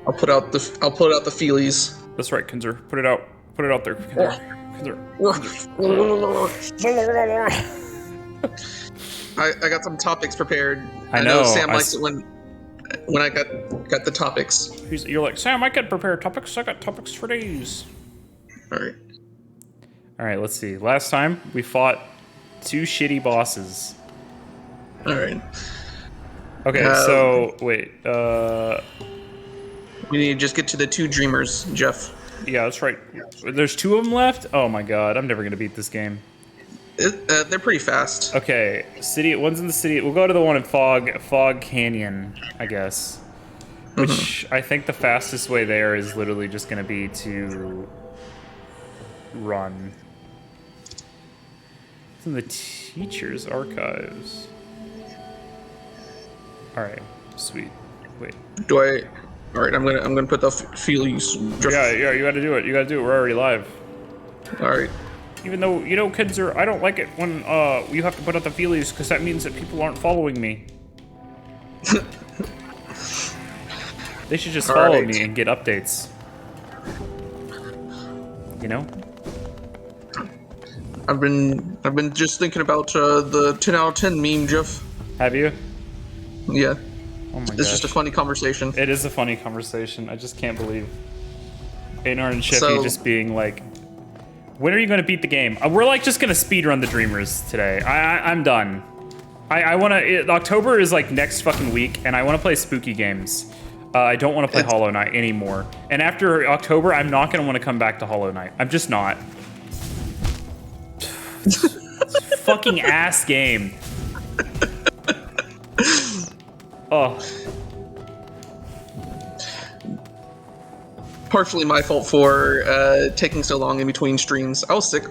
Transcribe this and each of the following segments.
I'll put out the feelies. That's right, Kinzer. Put it out. Put it out there, Kinzer. I got some topics prepared. I know Sam likes it when I got the topics. You're like, Sam, I can prepare topics. I got topics for days. All right. All right, let's see. Last time we fought 2 shitty bosses. All right. Okay, so wait. We need to just get to the 2 dreamers, Jeff. Yeah, that's right. There's 2 of them left. Oh my god, I'm never gonna beat this game. They're pretty fast. Okay, one's in the city. We'll go to the one in Fog Canyon, I guess. Which I think the fastest way there is literally just gonna be to run. It's in the teacher's archives. All right, sweet. Wait. Do I? All right, I'm gonna put the feelies. Yeah, you gotta do it. You gotta do it. We're already live. All right. Even though, kids I don't like it when you have to put out the feelies because that means that people aren't following me. They should just follow me and get updates. You know? I've been just thinking about the 10 out of 10 meme, Jeff. Have you? Yeah. Oh my god. It's just a funny conversation. It is a funny conversation. I just can't believe Anar and Sheffy just being like, when are you going to beat the game? We're like just going to speedrun the Dreamers today. I'm done. I want to... October is like next fucking week, and I want to play spooky games. I don't want to play Hollow Knight anymore. And after October, I'm not going to want to come back to Hollow Knight. I'm just not. Fucking ass game. Oh. Partially my fault for taking so long in between streams. I was sick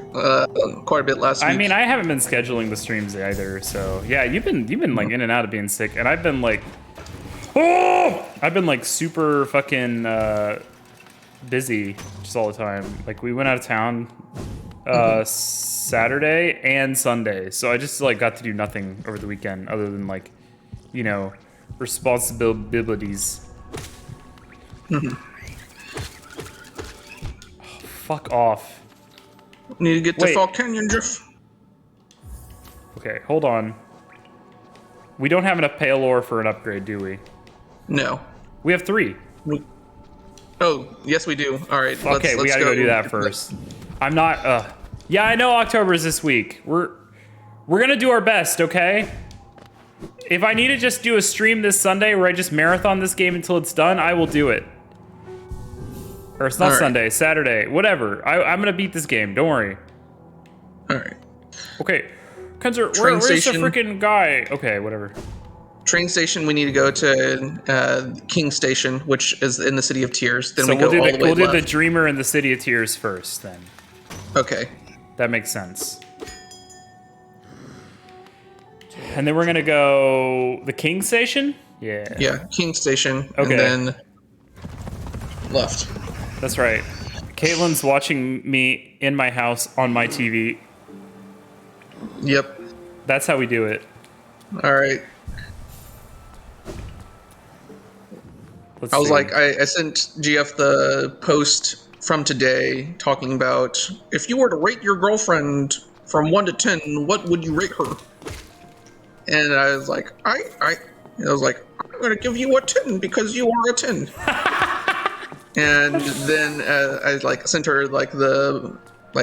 quite a bit last week. I mean, I haven't been scheduling the streams either, so yeah, you've been like in and out of being sick, and I've been like, I've been like super fucking busy just all the time. Like we went out of town Saturday and Sunday, so I just like got to do nothing over the weekend other than like, responsibilities. Fuck off. Need to get to Fall Canyon, Jeff. Okay, hold on. We don't have enough pale ore for an upgrade, do we? No. We have 3. Oh, yes we do. All right. Okay, we gotta go do that first. I'm not. Yeah, I know October is this week. We're gonna do our best, okay? If I need to just do a stream this Sunday where I just marathon this game until it's done, I will do it. Or it's not Sunday, Saturday, whatever. I'm gonna beat this game. Don't worry. All right. Okay, Kenzer, where's the freaking guy? Okay, whatever. Train station. We need to go to King Station, which is in the City of Tears. Then so we'll do the Dreamer and the City of Tears first, then. Okay. That makes sense. And then we're gonna go the King Station. Yeah. Yeah, King Station. Okay. And then left. That's right. Caitlin's watching me in my house on my TV. Yep. That's how we do it. All right. I sent GF the post from today talking about if you were to rate your girlfriend from 1 to 10, what would you rate her? And I was like, I'm gonna give you a 10 because you are a 10. And then I sent her the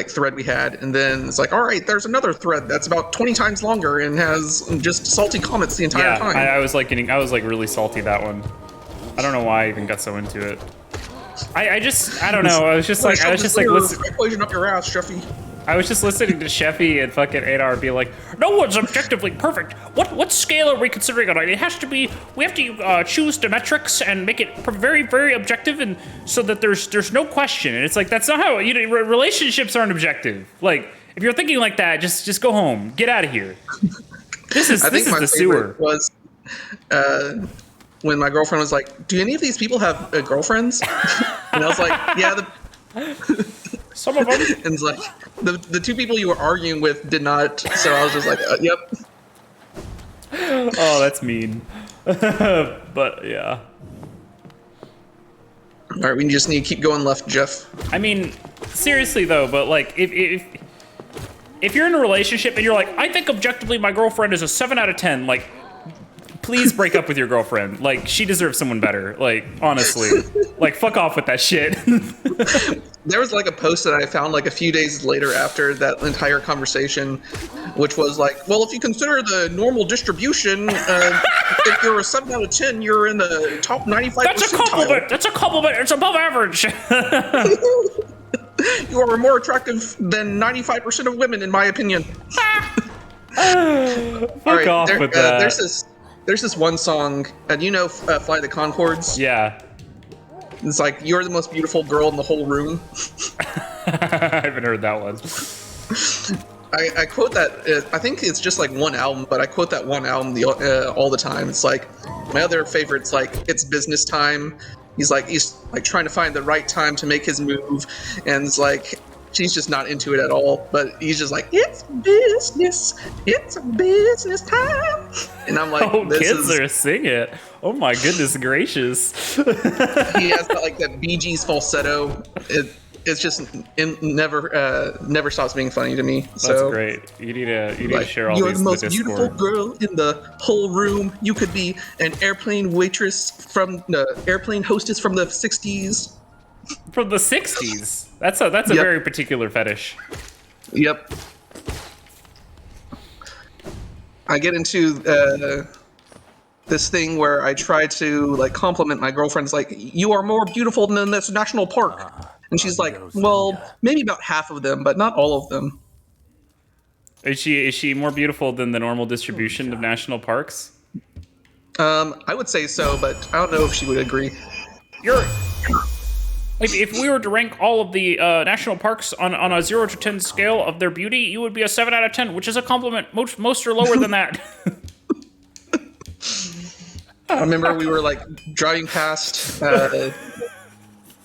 thread we had, and then it's like, all right, there's another thread that's about 20 times longer and has just salty comments the entire time. I was really salty that one. I don't know why I even got so into it. I don't know. I was just like listen up your ass, Sheffy. I was just listening to Sheffy and fucking Anar be like, no one's objectively perfect. What scale are we considering on it? It has to be, we have to choose the metrics and make it very, very objective, and so that there's no question. And it's like, that's not how, relationships aren't objective. Like, if you're thinking like that, just go home. Get out of here. This is the sewer. Was when my girlfriend was like, do any of these people have girlfriends? And I was like, yeah, some of them. And it's like, the 2 people you were arguing with did not, so I was just like, yep. Oh, that's mean. But, yeah. All right, we just need to keep going left, Jeff. I mean, seriously though, but like if you're in a relationship and you're like, I think objectively my girlfriend is a 7 out of 10, like, please break up with your girlfriend. Like, she deserves someone better. Like, honestly, like, fuck off with that shit. There was like a post that I found like a few days later after that entire conversation, which was like, well, if you consider the normal distribution, if you're a 7 out of 10, you're in the top 95 That's a compliment. That's a compliment. It's above average. You are more attractive than 95% of women, in my opinion. Fuck off with that. There's this one song, and you know, Fly the Conchords. Yeah. It's like, you're the most beautiful girl in the whole room. I haven't heard that one. I quote that. I think it's just like one album, but I quote that one album all the time. It's like my other favorite's like It's Business Time. He's like trying to find the right time to make his move, and it's like she's just not into it at all. But he's just like, it's a business time, and I'm like, oh, kids are sing it. Oh my goodness gracious. He has like that Bee Gees falsetto. It's just never stops being funny to me. That's so great. You need to share all you're these the most in the beautiful Discord. girl in the whole room. You could be an airplane waitress from the airplane hostess from the 60s. From the 60s. That's a Yep. very particular fetish. Yep. I get into this thing where I try to like compliment my girlfriend's like, you are more beautiful than this national park. And she's like, well, maybe about half of them, but not all of them. Is she more beautiful than the normal distribution of national parks? I would say so, but I don't know if she would agree. If we were to rank all of the national parks on a 0 to 10 scale of their beauty, you would be a 7 out of 10, which is a compliment. Most are lower than that. I remember we were like driving past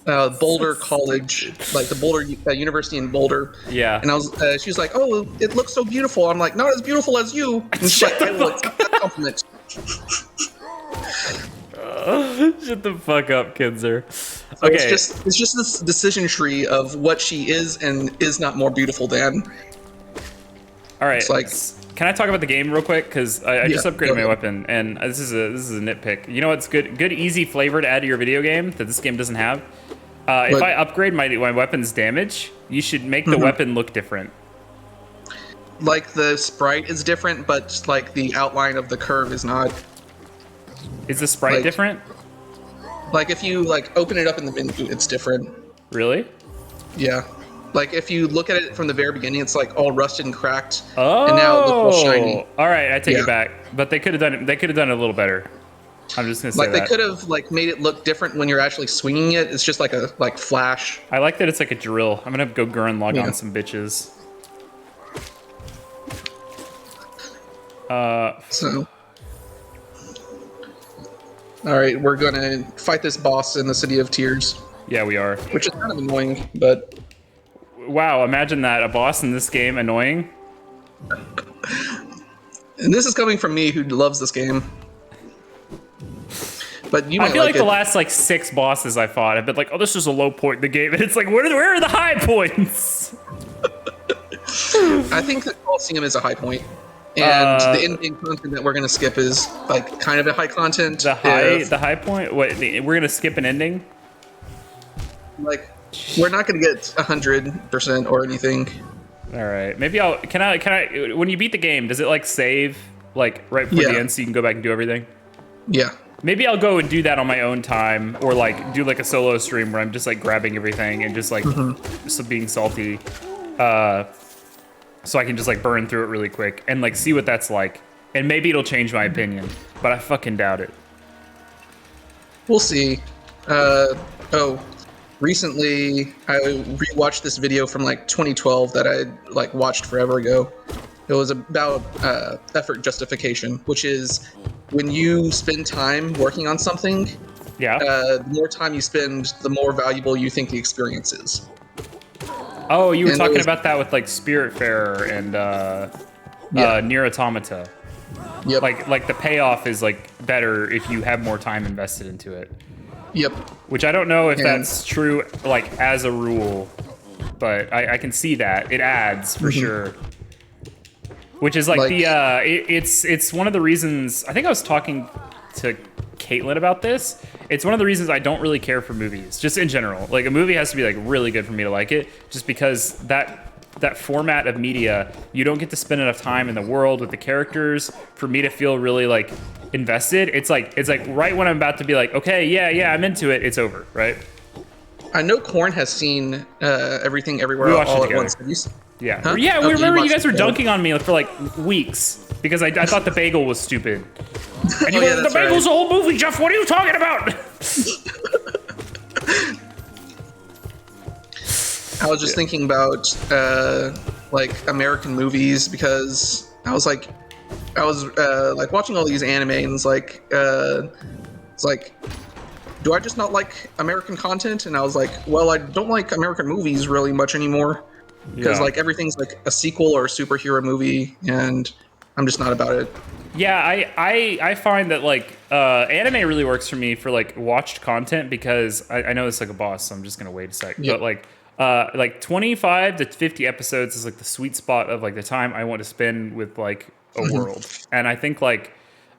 Boulder College, like the Boulder University in Boulder. Yeah. And she was like, "Oh, it looks so beautiful." I'm like, "Not as beautiful as you." And she's like, "I will accept that compliment." Shut the fuck up, Kinzer. Okay. It's just this decision tree of what she is and is not more beautiful than. All right. It's like, can I talk about the game real quick? Because I just go upgraded my ahead. weapon, and this is a nitpick. You know what's good, easy flavor to add to your video game that this game doesn't have? If What? I upgrade my weapon's damage, you should make the weapon look different. like the sprite is different, but like the outline of the curve is not. Is the sprite Like- different? Like if you like open it up in the menu, it's different. Really? Yeah. Like if you look at it from the very beginning, it's like all rusted and cracked, Oh. and now it looks all shiny. All right, I take Yeah. it back. But they could have done it. They could have done it a little better. I'm just gonna say Like they that. could have like made it look different when you're actually swinging it. It's just like a flash. I like that it's like a drill. I'm gonna go Gurren log Yeah. on some bitches. So. All right, we're gonna fight this boss in the City of Tears, Yeah, we are. which is kind of annoying, but Wow, imagine that, a boss in this game annoying. and this is coming from me who loves this game. But you I might feel like like the it. last like 6 bosses I fought, I've been like, oh, this is a low point in the game, and it's like, where are the high points? I think the Coliseum is a high point, and the in-game content that we're gonna skip is like kind of a high content. The high point. What? We're gonna skip an ending. Like we're not gonna get 100% or anything. All right, maybe I'll. Can I? When you beat the game, does it like save like right before Yeah. the end, so you can go back and do everything? Yeah. Maybe I'll go and do that on my own time, or like do like a solo stream where I'm just like grabbing everything and just like just being salty, so I can just like burn through it really quick and like see what that's like, and maybe it'll change my opinion, but I fucking doubt it. We'll see. Recently I rewatched this video from like 2012 that I like watched forever ago. It was about effort justification, which is when you spend time working on something, Yeah. the more time you spend, the more valuable you think the experience is. Oh, you were and talking it was- about that with like Spiritfarer and Nier Automata. Yep. Like the payoff is like better if you have more time invested into it. Yep. Which I don't know if And- that's true, like, as a rule, but I can see that. It adds, for sure. Which is like, it's one of the reasons, I think I was talking to Caitlin about this. It's one of the reasons I don't really care for movies, just in general. Like, a movie has to be like really good for me to like it, just because that format of media, you don't get to spend enough time in the world with the characters for me to feel really like invested. It's like right when I'm about to be like, okay, yeah, I'm into it, it's over, right? I know Corn has seen Everything Everywhere We watched it all at together. once. Have you seen- Yeah, Huh? yeah. Okay, We remember you watched guys were it. dunking on me for like weeks because I thought the bagel was stupid. And you Oh, yeah, the that's bagel's right. a whole movie, Jeff. What are you talking about? I was just thinking about like American movies because I was like watching all these anime and it's like do I just not like American content? And I was like, well, I don't like American movies really much anymore because like everything's like a sequel or a superhero movie and I'm just not about it. Yeah, I find that like anime really works for me for like watched content because I know it's like a boss, so I'm just gonna wait a sec. Yep. But like 25 to 50 episodes is like the sweet spot of like the time I want to spend with like a world. And I think like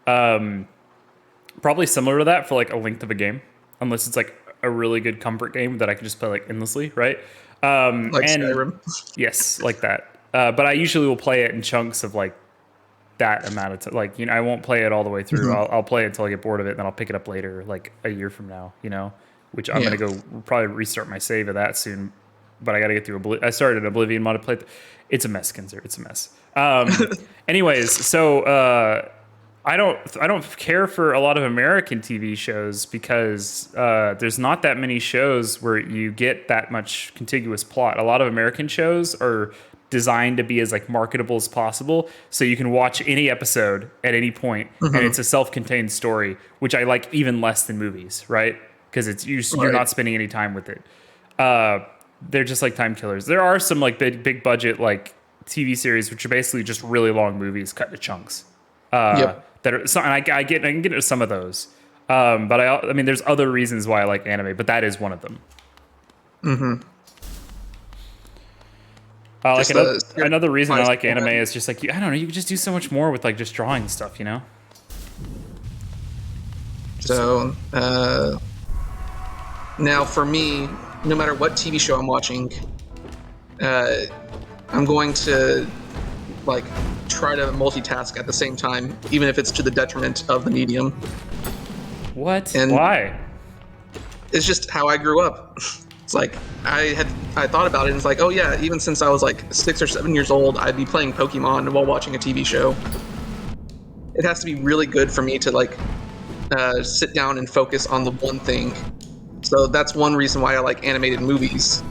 probably similar to that for like a length of a game, unless it's like a really good comfort game that I can just play like endlessly, right? Like and Skyrim. yes, like that. But I usually will play it in chunks of like that amount of time. Like, you know, I won't play it all the way through. I'll play it until I get bored of it, and then I'll pick it up later, like a year from now, you know, which I'm Yeah. going to go probably restart my save of that soon. But I got to get through I started Oblivion mod to play. It's a mess, Kinzer. It's a mess. Anyways, so I don't care for a lot of American TV shows because there's not that many shows where you get that much contiguous plot. A lot of American shows are designed to be as like marketable as possible, so you can watch any episode at any point, and it's a self-contained story, which I like even less than movies, right? Because you're not spending any time with it. They're just like time killers. There are some like big budget like TV series which are basically just really long movies cut into chunks. Yep. That are, so, and I can get into some of those. But I mean, there's other reasons why I like anime, but that is one of them. Like another reason I like anime is just like, I don't know, you can just do so much more with like just drawing stuff, you know? So now for me, no matter what TV show I'm watching, I'm going to like try to multitask at the same time, even if it's to the detriment of the medium. What? And- Why? It's just how I grew up. It's like I thought about it and it's like, oh yeah, even since I was like 6 or 7 years old, I'd be playing Pokemon while watching a TV show. It has to be really good for me to like sit down and focus on the one thing. So that's one reason why I like animated movies.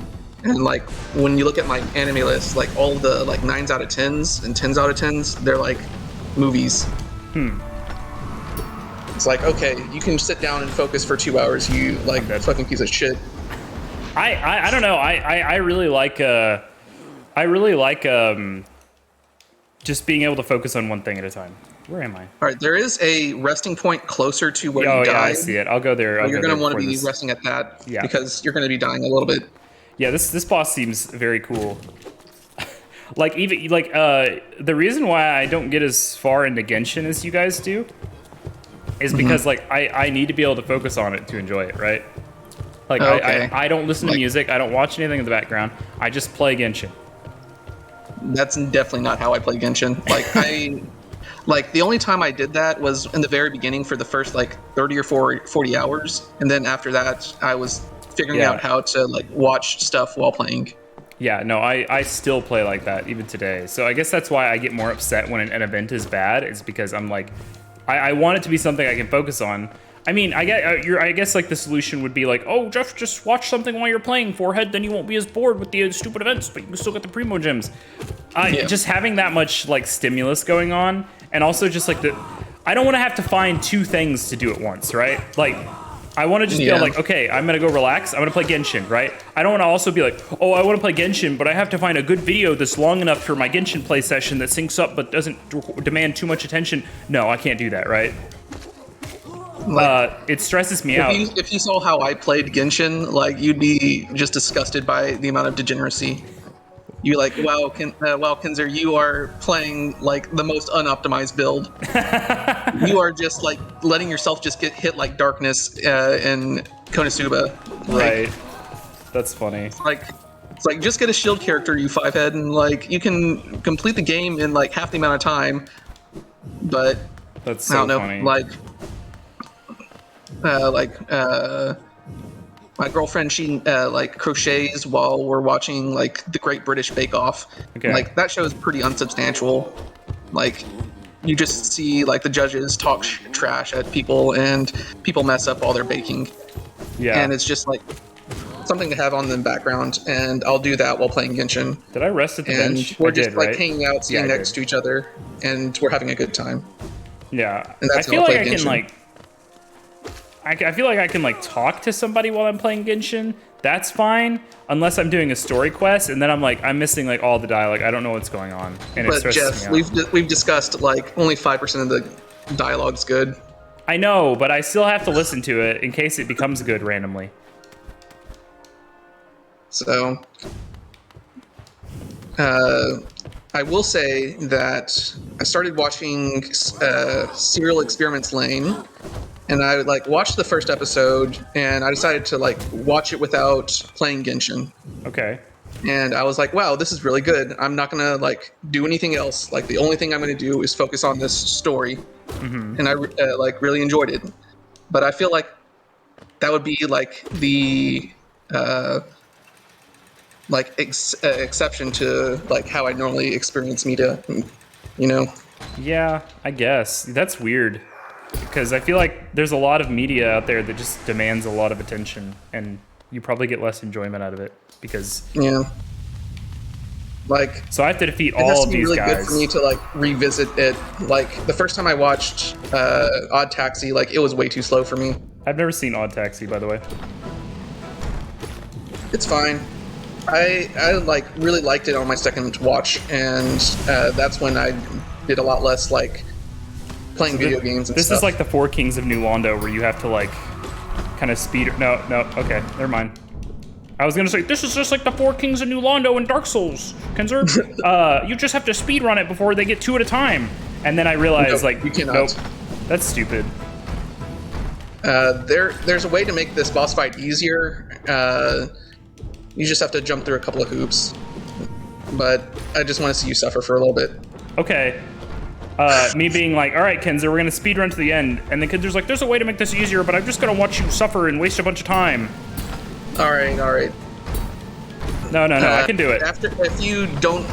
And like when you look at my anime list, like all the like 9s out of 10s and 10s out of 10s, they're like movies. It's like, okay, you can sit down and focus for 2 hours, you like fucking piece of shit. I don't know. I really like just being able to focus on one thing at a time. Where am I? All right, there is a resting point closer to where Oh you yeah, die. I see it. I'll go there. You're going to want to be resting at that because you're going to be dying a little bit. Yeah, this boss seems very cool. Like even like the reason why I don't get as far into Genshin as you guys do is because like I need to be able to focus on it to enjoy it, right? Like I don't listen to music, I don't watch anything in the background. I just play Genshin. That's definitely not how I play Genshin. Like the only time I did that was in the very beginning for the first like 30 or 40 hours, and then after that I was figuring out how to like watch stuff while playing. Yeah, no, I still play like that even today. So I guess that's why I get more upset when an event is bad. It's because I'm like, I want it to be something I can focus on. I mean, I guess like the solution would be like, oh, Jeff, just watch something while you're playing Forehead, then you won't be as bored with the stupid events, but you can still get the Primo Gems. Just having that much like stimulus going on, and also just like I don't want to have to find two things to do at once, right? Like, I want to just be like, okay, I'm going to go relax. I'm going to play Genshin, right? I don't want to also be like, oh, I want to play Genshin, but I have to find a good video that's long enough for my Genshin play session that syncs up but doesn't demand too much attention. No, I can't do that, right? Like, It stresses me out. if you saw how I played Genshin, like you'd be just disgusted by the amount of degeneracy. You like, wow, Kinzer, you are playing like the most unoptimized build. You are just like letting yourself just get hit like darkness in Konosuba. Right. That's funny. It's like just get a shield character, you 5-head, and like you can complete the game in like half the amount of time. But That's I so don't know, funny. My girlfriend, she like crochets while we're watching like the Great British Bake Off. Okay. Like that show is pretty unsubstantial. Like you just see like the judges talk trash at people and people mess up while they're baking. Yeah. And it's just like something to have on the background, and I'll do that while playing Genshin. Did I rest at the And bench? we're I just did, like right? hanging out, sitting Yeah, I next did. to each other, and we're having a good time. Yeah. And I that's feel how I like I play can Genshin. like. I feel like I can like talk to somebody while I'm playing Genshin. That's fine, unless I'm doing a story quest, and then I'm missing like all the dialogue. I don't know what's going on, and it But stresses Jeff, me out. we've discussed like only 5% of the dialogue's good. I know, but I still have to listen to it in case it becomes good randomly. So, I will say that I started watching Serial Experiments Lane, and I like watched the first episode, and I decided to like watch it without playing Genshin. Okay. And I was like, wow, this is really good. I'm not gonna like do anything else. Like the only thing I'm gonna do is focus on this story. And I like really enjoyed it. But I feel like that would be like the exception to like how I normally experience media, you know. Yeah, I guess that's weird because I feel like there's a lot of media out there that just demands a lot of attention, and you probably get less enjoyment out of it because. Yeah. Like So I have to defeat it has all to of be these really guys. good for me to like revisit it. Like the first time I watched Odd Taxi, like it was way too slow for me. I've never seen Odd Taxi, by the way. It's fine. I like really liked it on my second watch, and that's when I did a lot less like playing video games and This stuff. is like the Four Kings of New Londo, where you have to like kind of speed. No, okay, never mind. I was gonna say this is just like the Four Kings of New Londo in Dark Souls, Kinzer. You just have to speed run it before they get two at a time. And then I realized, No, like, you cannot. nope, that's stupid. There's a way to make this boss fight easier. You just have to jump through a couple of hoops. But I just want to see you suffer for a little bit. Okay. Me being like, all right, Kinzer, we're gonna speed run to the end, and then Kinzer's like, there's a way to make this easier, but I'm just gonna watch you suffer and waste a bunch of time. All right. No, I can do it. If you don't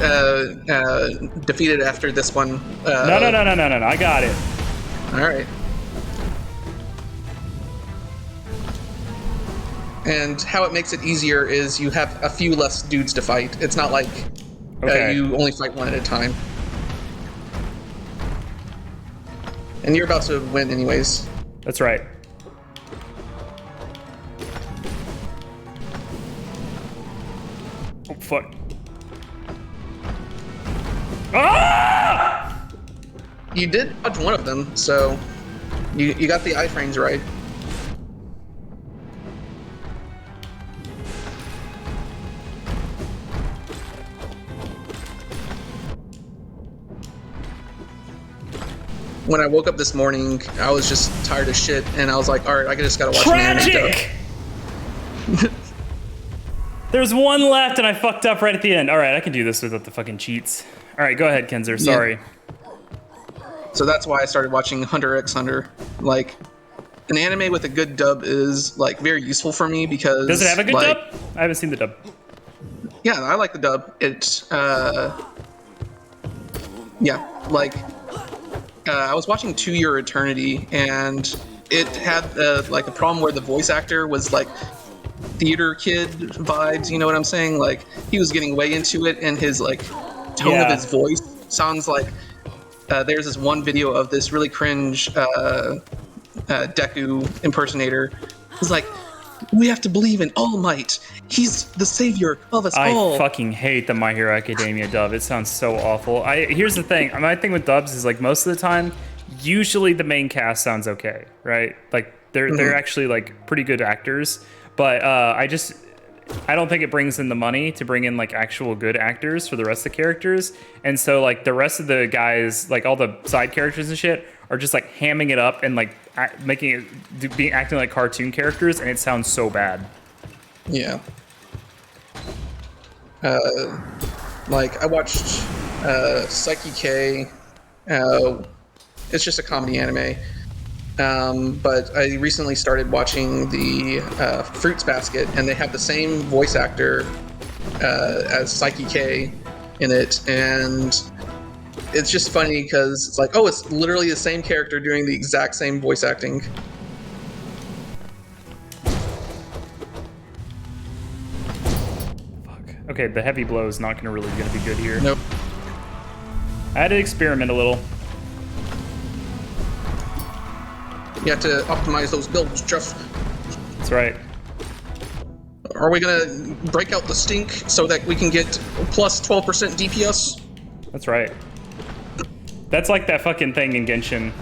defeat it after this one. No, I got it. All right. And how it makes it easier is you have a few less dudes to fight. It's not like Okay. you only fight one at a time. And you're about to win anyways. That's right. Oh, fuck. Ah! You did dodge one of them, so you got the iframes right. When I woke up this morning, I was just tired of shit, and I was like, all right, I just gotta watch an anime Tragic! There's one left, and I fucked up right at the end. All right, I can do this without the fucking cheats. All right, go ahead, Kinzer. Sorry. So that's why I started watching Hunter x Hunter. Like, an anime with a good dub is like very useful for me because Does it have a good like, dub? I haven't seen the dub. Yeah, I like the dub. I was watching To Your Eternity, and it had like a problem where the voice actor was like theater kid vibes. You know what I'm saying? Like he was getting way into it, and his like tone of his voice sounds like. There's this one video of this really cringe Deku impersonator. He's like, "We have to believe in All Might. He's the savior of us all." I fucking hate the My Hero Academia dub. It sounds so awful. Here's the thing. My thing with dubs is like most of the time, usually the main cast sounds okay, right? Like they're actually like pretty good actors, but I don't think it brings in the money to bring in like actual good actors for the rest of the characters. And so like the rest of the guys, like all the side characters and shit, are just like hamming it up and like making it acting like cartoon characters, and it sounds so bad. Yeah. Like I watched Psyche K. It's just a comedy anime. But I recently started watching the Fruits Basket, and they have the same voice actor as Psyche K in it, and it's just funny because it's like, oh, it's literally the same character doing the exact same voice acting. Okay, the heavy blow is not gonna be good here. Nope. I had to experiment a little. You have to optimize those builds, Jeff. That's right. Are we gonna break out the stink so that we can get plus 12% DPS? That's right. That's like that fucking thing in Genshin,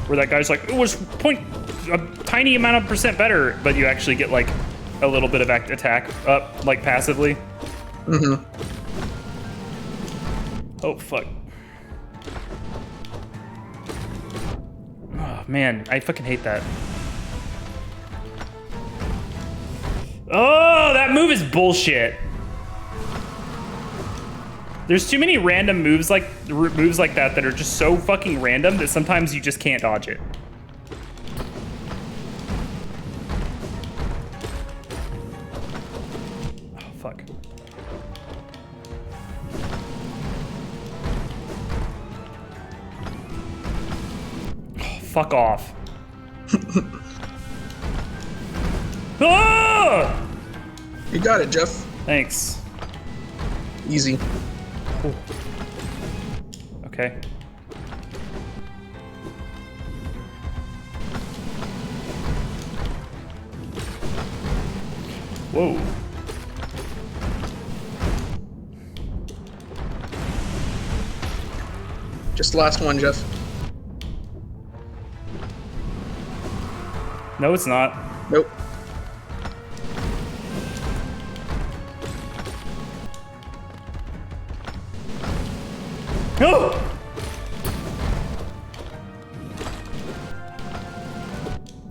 where that guy's like, it was a tiny amount of percent better, but you actually get like a little bit of attack up, like passively. Mm-hmm. Oh, fuck. Oh, man, I fucking hate that. Oh, that move is bullshit. There's too many random moves like that that are just so fucking random that sometimes you just can't dodge it. Oh, fuck. Oh, fuck off. Ah! You got it, Jeff. Thanks. Easy. Ooh. Okay. Whoa. Just the last one, Jeff. No, it's not. Nope. No!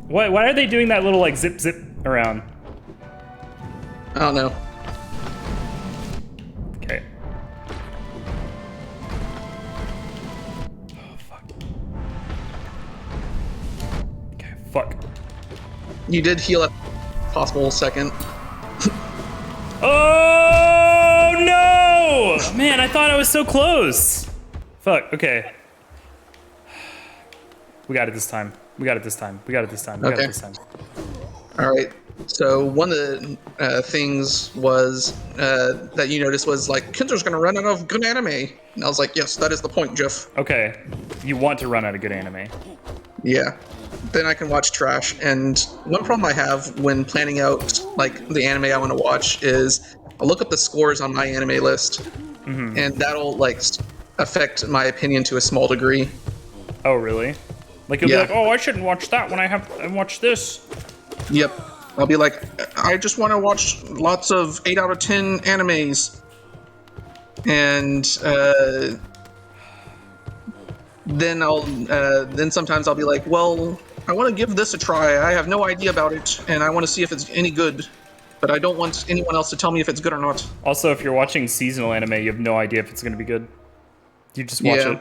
Why are they doing that little like zip zip around? I don't know. Okay. Oh, fuck. Okay, fuck. You did heal at possible second. Oh no! Man, I thought I was so close. Fuck, okay. We got it this time. We got it this time. We got it this time. We got it this time. All right. So one of the things was that you noticed was like, Kinzer's gonna run out of good anime. And I was like, yes, that is the point, Jeff. Okay. You want to run out of good anime. Yeah. Then I can watch trash. And one problem I have when planning out like the anime I want to watch is I'll look up the scores on my anime list, and that'll like affect my opinion to a small degree. Oh, really? Like you'll be like, oh, I shouldn't watch that when I watch this. Yep. I'll be like, I just want to watch lots of 8 out of 10 animes. And then sometimes I'll be like, well, I want to give this a try. I have no idea about it, and I want to see if it's any good. But I don't want anyone else to tell me if it's good or not. Also, if you're watching seasonal anime, you have no idea if it's going to be good. You just watch it.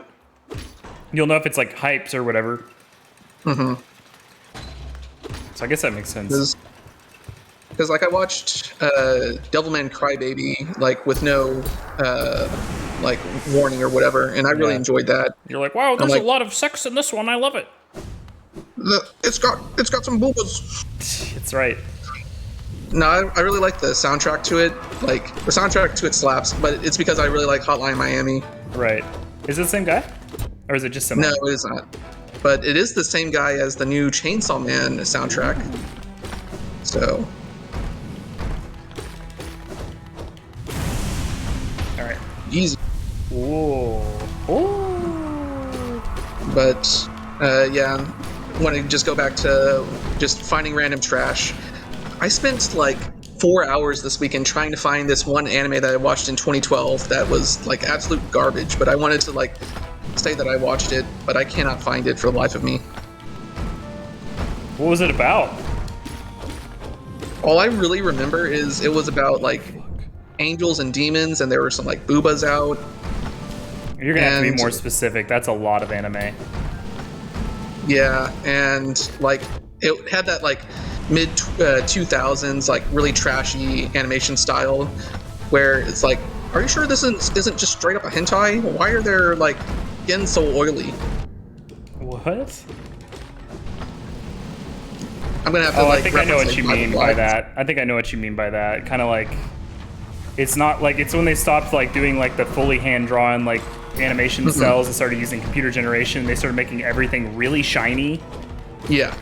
You'll know if it's like hyped or whatever. Mm-hmm. So I guess that makes sense. Because like I watched Devilman Crybaby like with no like warning or whatever, and I really enjoyed that. You're like, wow, there's a lot of sex in this one. I love it. It's got some boobas. It's right. No, I really like the soundtrack to it. Like the soundtrack to it slaps, but it's because I really like Hotline Miami. Right. Is it the same guy, or is it just similar? No, it is not. But it is the same guy as the new Chainsaw Man soundtrack. So. All right. Easy. Whoa. Oh. But yeah, want to just go back to just finding random trash. I spent like 4 hours this weekend trying to find this one anime that I watched in 2012 that was like absolute garbage, but I wanted to like say that I watched it, but I cannot find it for the life of me. What was it about? All I really remember is it was about like angels and demons, and there were some like boobas out. You're gonna have to be more specific. That's a lot of anime. Yeah, and like it had that like mid 2000s like really trashy animation style, where it's like, are you sure this isn't just straight up a hentai? Why are their like skin so oily? What? I'm gonna have to Oh, like. I think I know what reference, you like, mean my by life. that. I think I know what you mean by that. Kind of like, it's not like, it's when they stopped like doing like the fully hand-drawn like animation cells and started using computer generation. They started making everything really shiny. Yeah.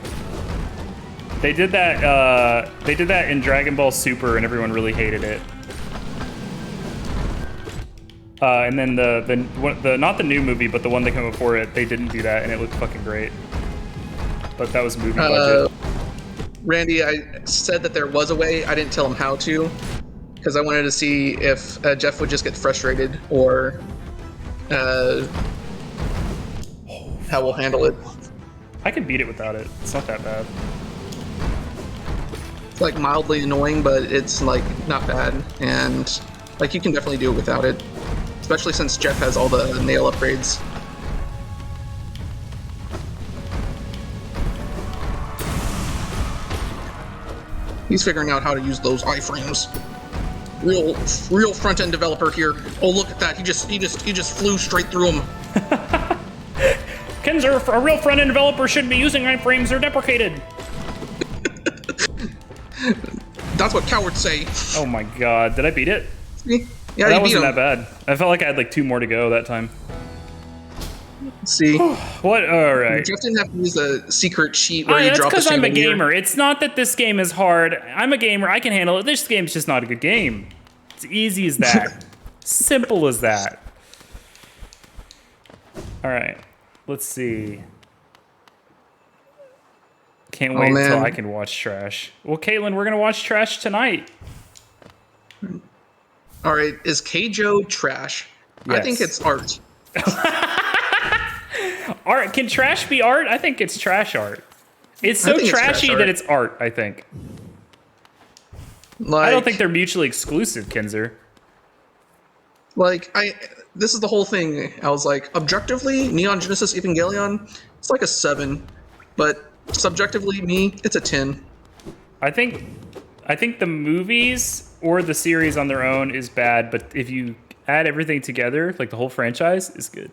They did that. They did that in Dragon Ball Super, and everyone really hated it. And then the not the new movie, but the one that came before it, they didn't do that, and it looked fucking great. But that was movie budget. Randy, I said that there was a way. I didn't tell him how to, because I wanted to see if Jeff would just get frustrated or how we'll handle it. I can beat it without it. It's not that bad. It's like mildly annoying, but it's like not bad, and like you can definitely do it without it, especially since Jeff has all the nail upgrades. He's figuring out how to use those iframes. Real front-end developer here. Oh, look at that! He just flew straight through him. Kenzer, a real front-end developer shouldn't be using iframes. They're deprecated. That's what cowards say. Oh my god, did I beat it? Yeah, That you beat wasn't him. that bad. I felt like I had like 2 more to go that time. Let's see. What? All right. Jeff didn't have to use a secret sheet where you That's drop the because I'm a chandelier. gamer. It's not that this game is hard. I'm a gamer. I can handle it. This game's just not a good game. It's easy as that. Simple as that. All right. Let's see. Can't wait until man. I can watch trash. Well, Caitlin, we're gonna watch trash tonight. All right, is Keijo trash? I Yes. think it's art. Art? Can trash be art? I think it's trash art. It's so think it's trash trashy art. that it's art. I think. Like, I don't think they're mutually exclusive, Kinzer. like this is the whole thing. I was like, objectively, Neon Genesis Evangelion, it's like a 7, but subjectively, me, it's a 10. I think the movies or the series on their own is bad, but if you add everything together, like the whole franchise, is good.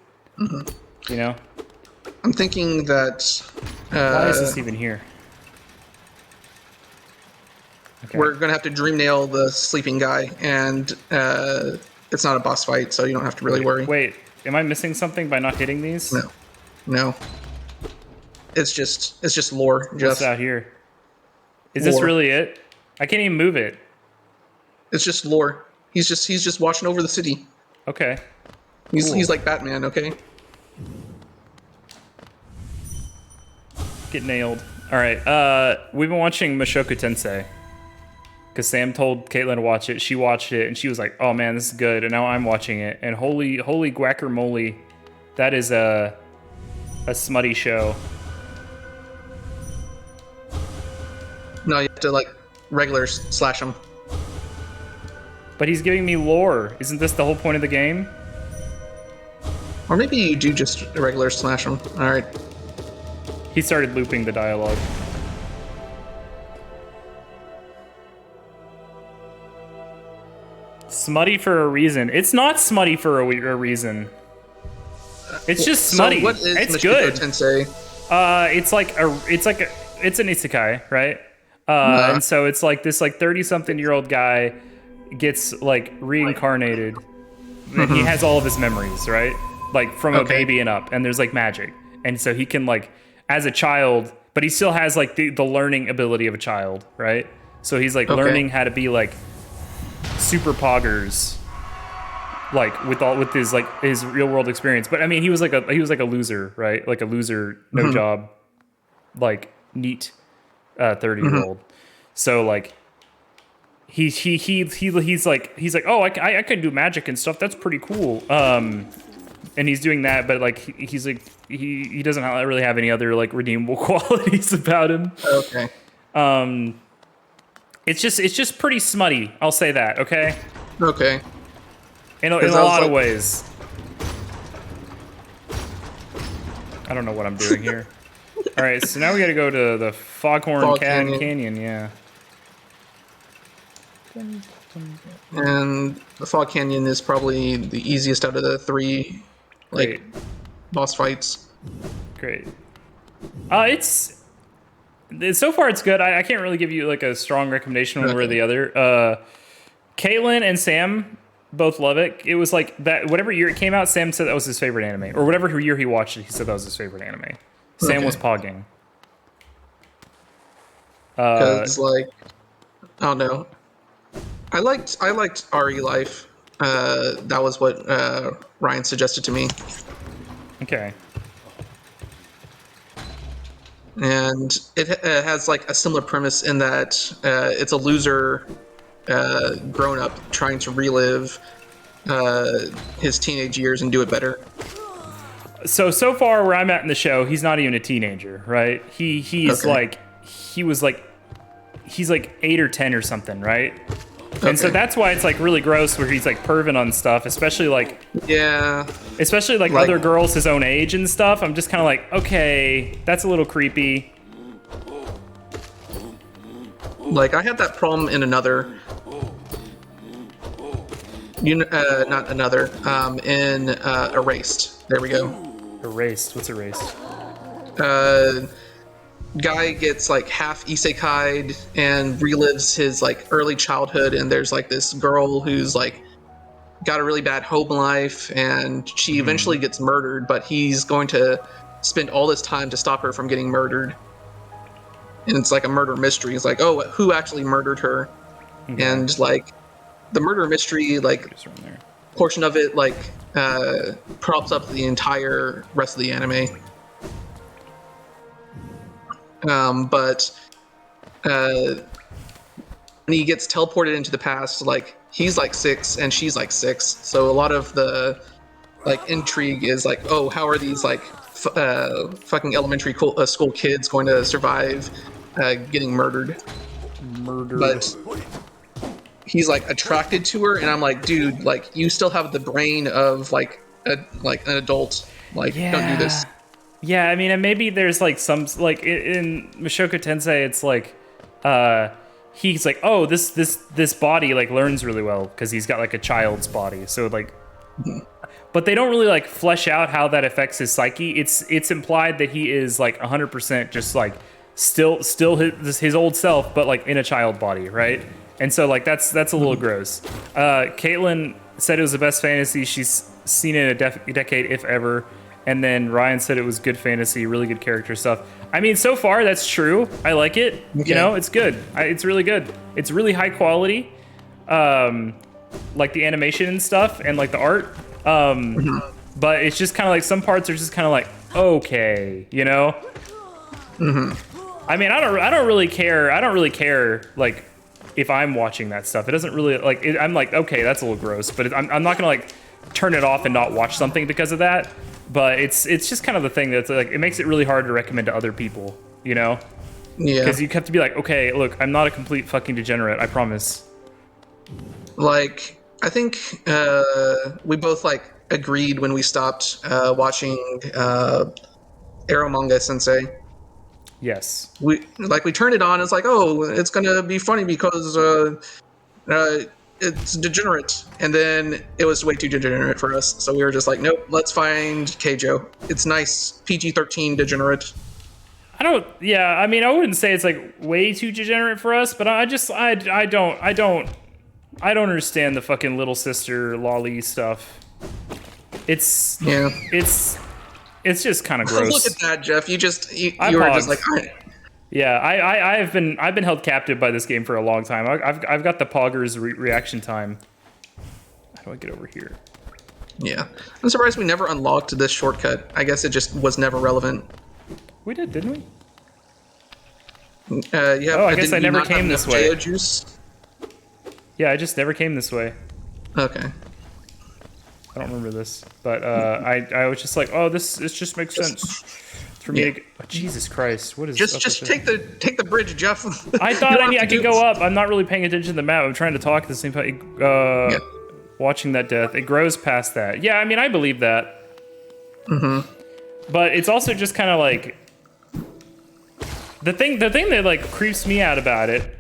You know? I'm thinking that Why is this even here? Okay. we're gonna have to dream nail the sleeping guy, and it's not a boss fight, so you don't have to really worry. Wait, am I missing something by not hitting these? No. It's just lore, Jeff. What's out here? Is this Lore. really it? I can't even move it. It's just lore. He's just watching over the city. Okay. He's Cool. like Batman, okay? Get nailed. All right. We've been watching Mushoku Tensei. Because Sam told Caitlin to watch it. She watched it, and she was like, oh man, this is good. And now I'm watching it. And holy guacamole, that is a smutty show. No, you have to like regulars slash him. But he's giving me lore. Isn't this the whole point of the game? Or maybe you do just regular slash him. All right. He started looping the dialogue. Smutty for a reason. It's not smutty for a reason. It's just smutty. So what is It's Mushoku good. Tensei? It's an isekai, right? And so it's like this 30-something-year-old guy gets like reincarnated, and he has all of his memories, right? Like from a Okay. baby and up, and there's like magic, and so he can like as a child, but he still has like the learning ability of a child, right? So he's like Okay. learning how to be like super poggers, like with his real world experience. But I mean, he was like a loser, right? Like a loser, no job, like neat 30-year-old. So like he's like, oh, I can do magic and stuff. That's pretty cool. And he's doing that, but like he's like he doesn't really have any other like redeemable qualities about him. Okay. It's just pretty smutty. I'll say that. Okay. Okay. In a lot of ways. I don't know what I'm doing here. All right, so now we got to go to the Foghorn Canyon. Yeah. And the Fog Canyon is probably the easiest out of the 3, like, Great. boss fights. Great. So far it's good. I can't really give you like a strong recommendation one way or the other. Caitlin and Sam both love it. It was like that. Whatever year it came out, Sam said that was his favorite anime, or whatever year he watched it, he said that was his favorite anime. Sam was pogging. Because like, I don't know. I liked RE Life. That was what Ryan suggested to me. Okay. And it has like a similar premise in that it's a loser grown up trying to relive his teenage years and do it better. So far where I'm at in the show, he's not even a teenager, right? He's like he's like 8 or 10 or something, right? Okay. And so that's why it's like really gross where he's like perving on stuff, especially like other girls his own age and stuff. I'm just kind of like, okay, that's a little creepy. Like I had that problem in another, not another, in Erased. There we go. Erased. What's Erased? Guy gets like half isekai'd and relives his like early childhood, and there's like this girl who's like got a really bad home life, and she eventually gets murdered, but he's going to spend all this time to stop her from getting murdered. And it's like a murder mystery. It's like, oh, who actually murdered her? Okay. And like the murder mystery, like portion of it, like props up the entire rest of the anime. But when he gets teleported into the past, like he's like 6 and she's like 6, so a lot of the like intrigue is like, oh, how are these like fucking elementary school kids going to survive getting murdered? But he's like attracted to her, and I'm like, dude, like you still have the brain of like an adult. Like, don't do this. Yeah, I mean, and maybe there's like some like in Mushoku Tensei, it's like he's like, oh, this body like learns really well because he's got like a child's body. So like, but they don't really like flesh out how that affects his psyche. It's implied that he is like 100% just like still his old self, but like in a child body, right? And so like that's a little gross. Caitlin said it was the best fantasy she's seen in a decade, if ever. And then Ryan said it was good fantasy, really good character stuff. I mean, so far that's true. I like it. Okay. You know, it's good. It's really good. It's really high quality, like the animation and stuff, and like the art. But it's just kind of like some parts are just kind of like okay, you know. I mean, I don't really care. I don't really care like if I'm watching that stuff. It doesn't really like. I'm like, okay, that's a little gross, but I'm not gonna like turn it off and not watch something because of that. But it's just kind of the thing that's like, it makes it really hard to recommend to other people, you know? Yeah. Because you have to be like, okay, look, I'm not a complete fucking degenerate, I promise. Like, I think we both like agreed when we stopped watching Eromanga Sensei. Yes. We turned it on. It's like, oh, it's gonna be funny because it's degenerate, and then it was way too degenerate for us, so we were just like, nope, let's find Keijo. It's nice, PG-13 degenerate. I mean, I wouldn't say it's like way too degenerate for us, but I don't understand the fucking little sister lolly stuff. It's just kind of gross. Look at that, Jeff. You were just like, yeah, I've been held captive by this game for a long time. I've got the Poggers reaction time. How do I get over here? Yeah. I'm surprised we never unlocked this shortcut. I guess it just was never relevant. We did, didn't we? Yeah. Oh, I guess didn't I you never not have came enough this way. Geo juice? Yeah, I just never came this way. Okay. I don't remember this, but I was just like, oh, this just makes sense for me. Yeah. Oh, Jesus Christ, what is Just take the bridge, Jeff. I thought I could go up. I'm not really paying attention to the map. I'm trying to talk at the same time. Yeah. Watching that death, it grows past that. Yeah, I mean, I believe that. Mm-hmm. But it's also just kind of like the thing that like creeps me out about it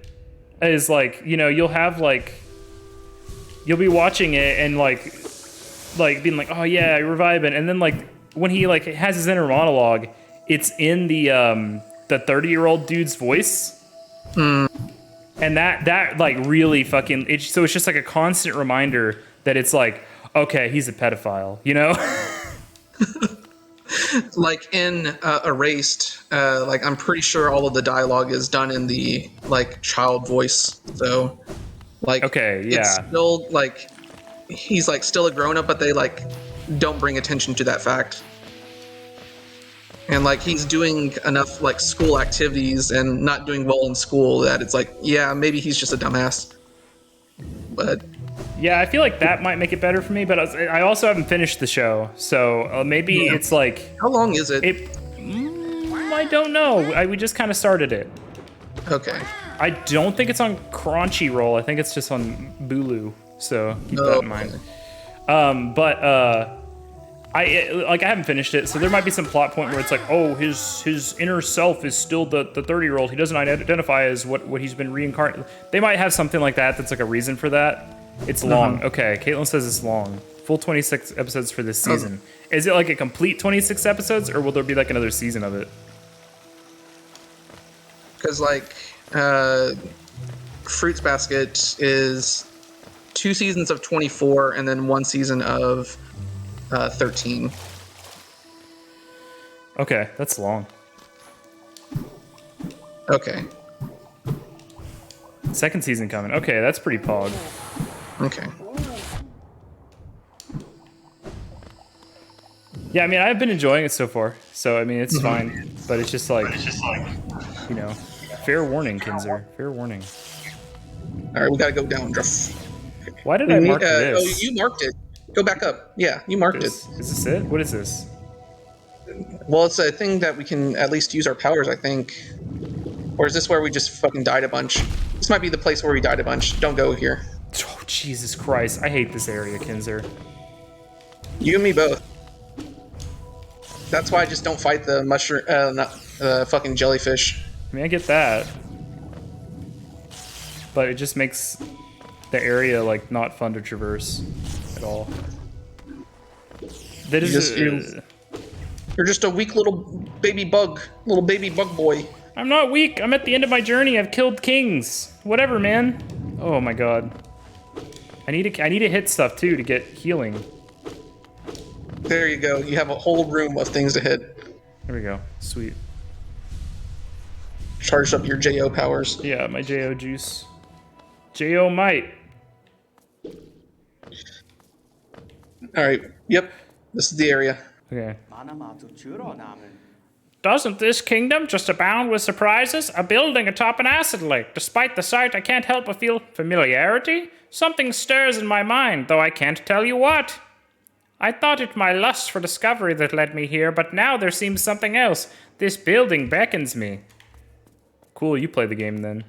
is like, you know, you'll be watching it and like being like, oh yeah, you're vibing, and then like when he like has his inner monologue, it's in the 30-year-old dude's voice. And that like really fucking so it's just like a constant reminder that it's like, okay, he's a pedophile, you know? Like in Erased, like I'm pretty sure all of the dialogue is done in the like child voice. So like, Okay, yeah. it's still like he's like still a grown up, but they like don't bring attention to that fact. And like he's doing enough like school activities and not doing well in school that it's like, yeah, maybe he's just a dumbass. But Yeah, I feel like that might make it better for me, but I also haven't finished the show, so maybe it's like... how long is it? I don't know. We just kind of started it. Okay. I don't think it's on Crunchyroll. I think it's just on Bulu, so keep that in mind. I haven't finished it, so there might be some plot point where it's like, oh, his inner self is still the 30-year-old. He doesn't identify as what he's been reincarnated. They might have something like that that's like a reason for that. It's long. Okay, Caitlin says it's long. Full 26 episodes for this season. Is it like a complete 26 episodes, or will there be like another season of it? Because like Fruits Basket is 2 seasons of 24 and then 1 season of 13. Okay, that's long. Okay. Second season coming. Okay, that's pretty pog. Okay. Yeah, I mean, I've been enjoying it so far, so I mean, it's fine. But it's just like, you know, fair warning, Kinzer. Fair warning. All right, we gotta go down, Jeff. Why did I mark this? Oh, you marked it. Go back up. Yeah, you marked it. Is this it? What is this? Well, it's a thing that we can at least use our powers, I think. Or is this where we just fucking died a bunch? This might be the place where we died a bunch. Don't go here. Oh, Jesus Christ. I hate this area, Kinzer. You and me both. That's why I just don't fight the mushroom, not the fucking jellyfish. I mean, I get that. But it just makes the area, like, not fun to traverse at all. That is... You're just a weak little baby bug boy. I'm not weak. I'm at the end of my journey. I've killed kings. Whatever, man. Oh my god. I need to hit stuff too to get healing. There you go. You have a whole room of things to hit. There we go. Sweet. Charged up your JO powers. Yeah, my JO juice. JO might. Alright. Yep. This is the area. Okay. Doesn't this kingdom just abound with surprises? A building atop an acid lake. Despite the sight, I can't help but feel familiarity. Something stirs in my mind, though I can't tell you what. I thought it my lust for discovery that led me here, but now there seems something else. This building beckons me. Cool, you play the game then.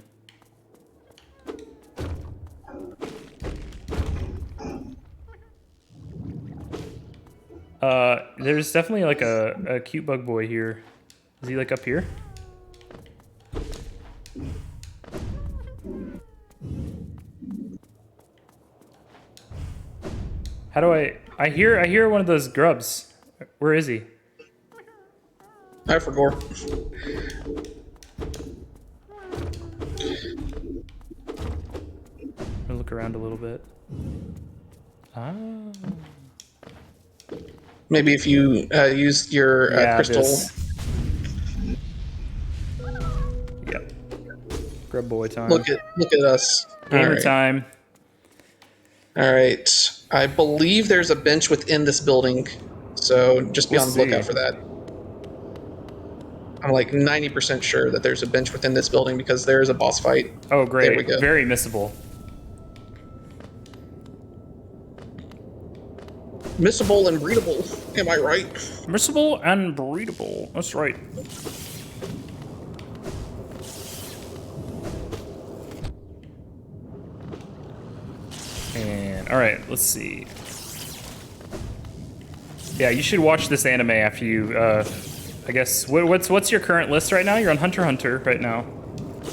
There's definitely like a cute bug boy here. Is he like up here? How do I hear one of those grubs. Where is he? I forgot. I'll look around a little bit. Ah. Maybe if you use your crystal. Yep. Grub boy time. Look at us. Gamer All right. time. All right. I believe there's a bench within this building, so just be We'll on the lookout see. for that. I'm like 90% sure that there's a bench within this building because there is a boss fight. Oh, great. There we go. Very missable. Missable and readable. Am I right? Missable and breedable. That's right. And all right, let's see. Yeah, you should watch this anime after you. I guess what's your current list right now? You're on Hunter x Hunter right now.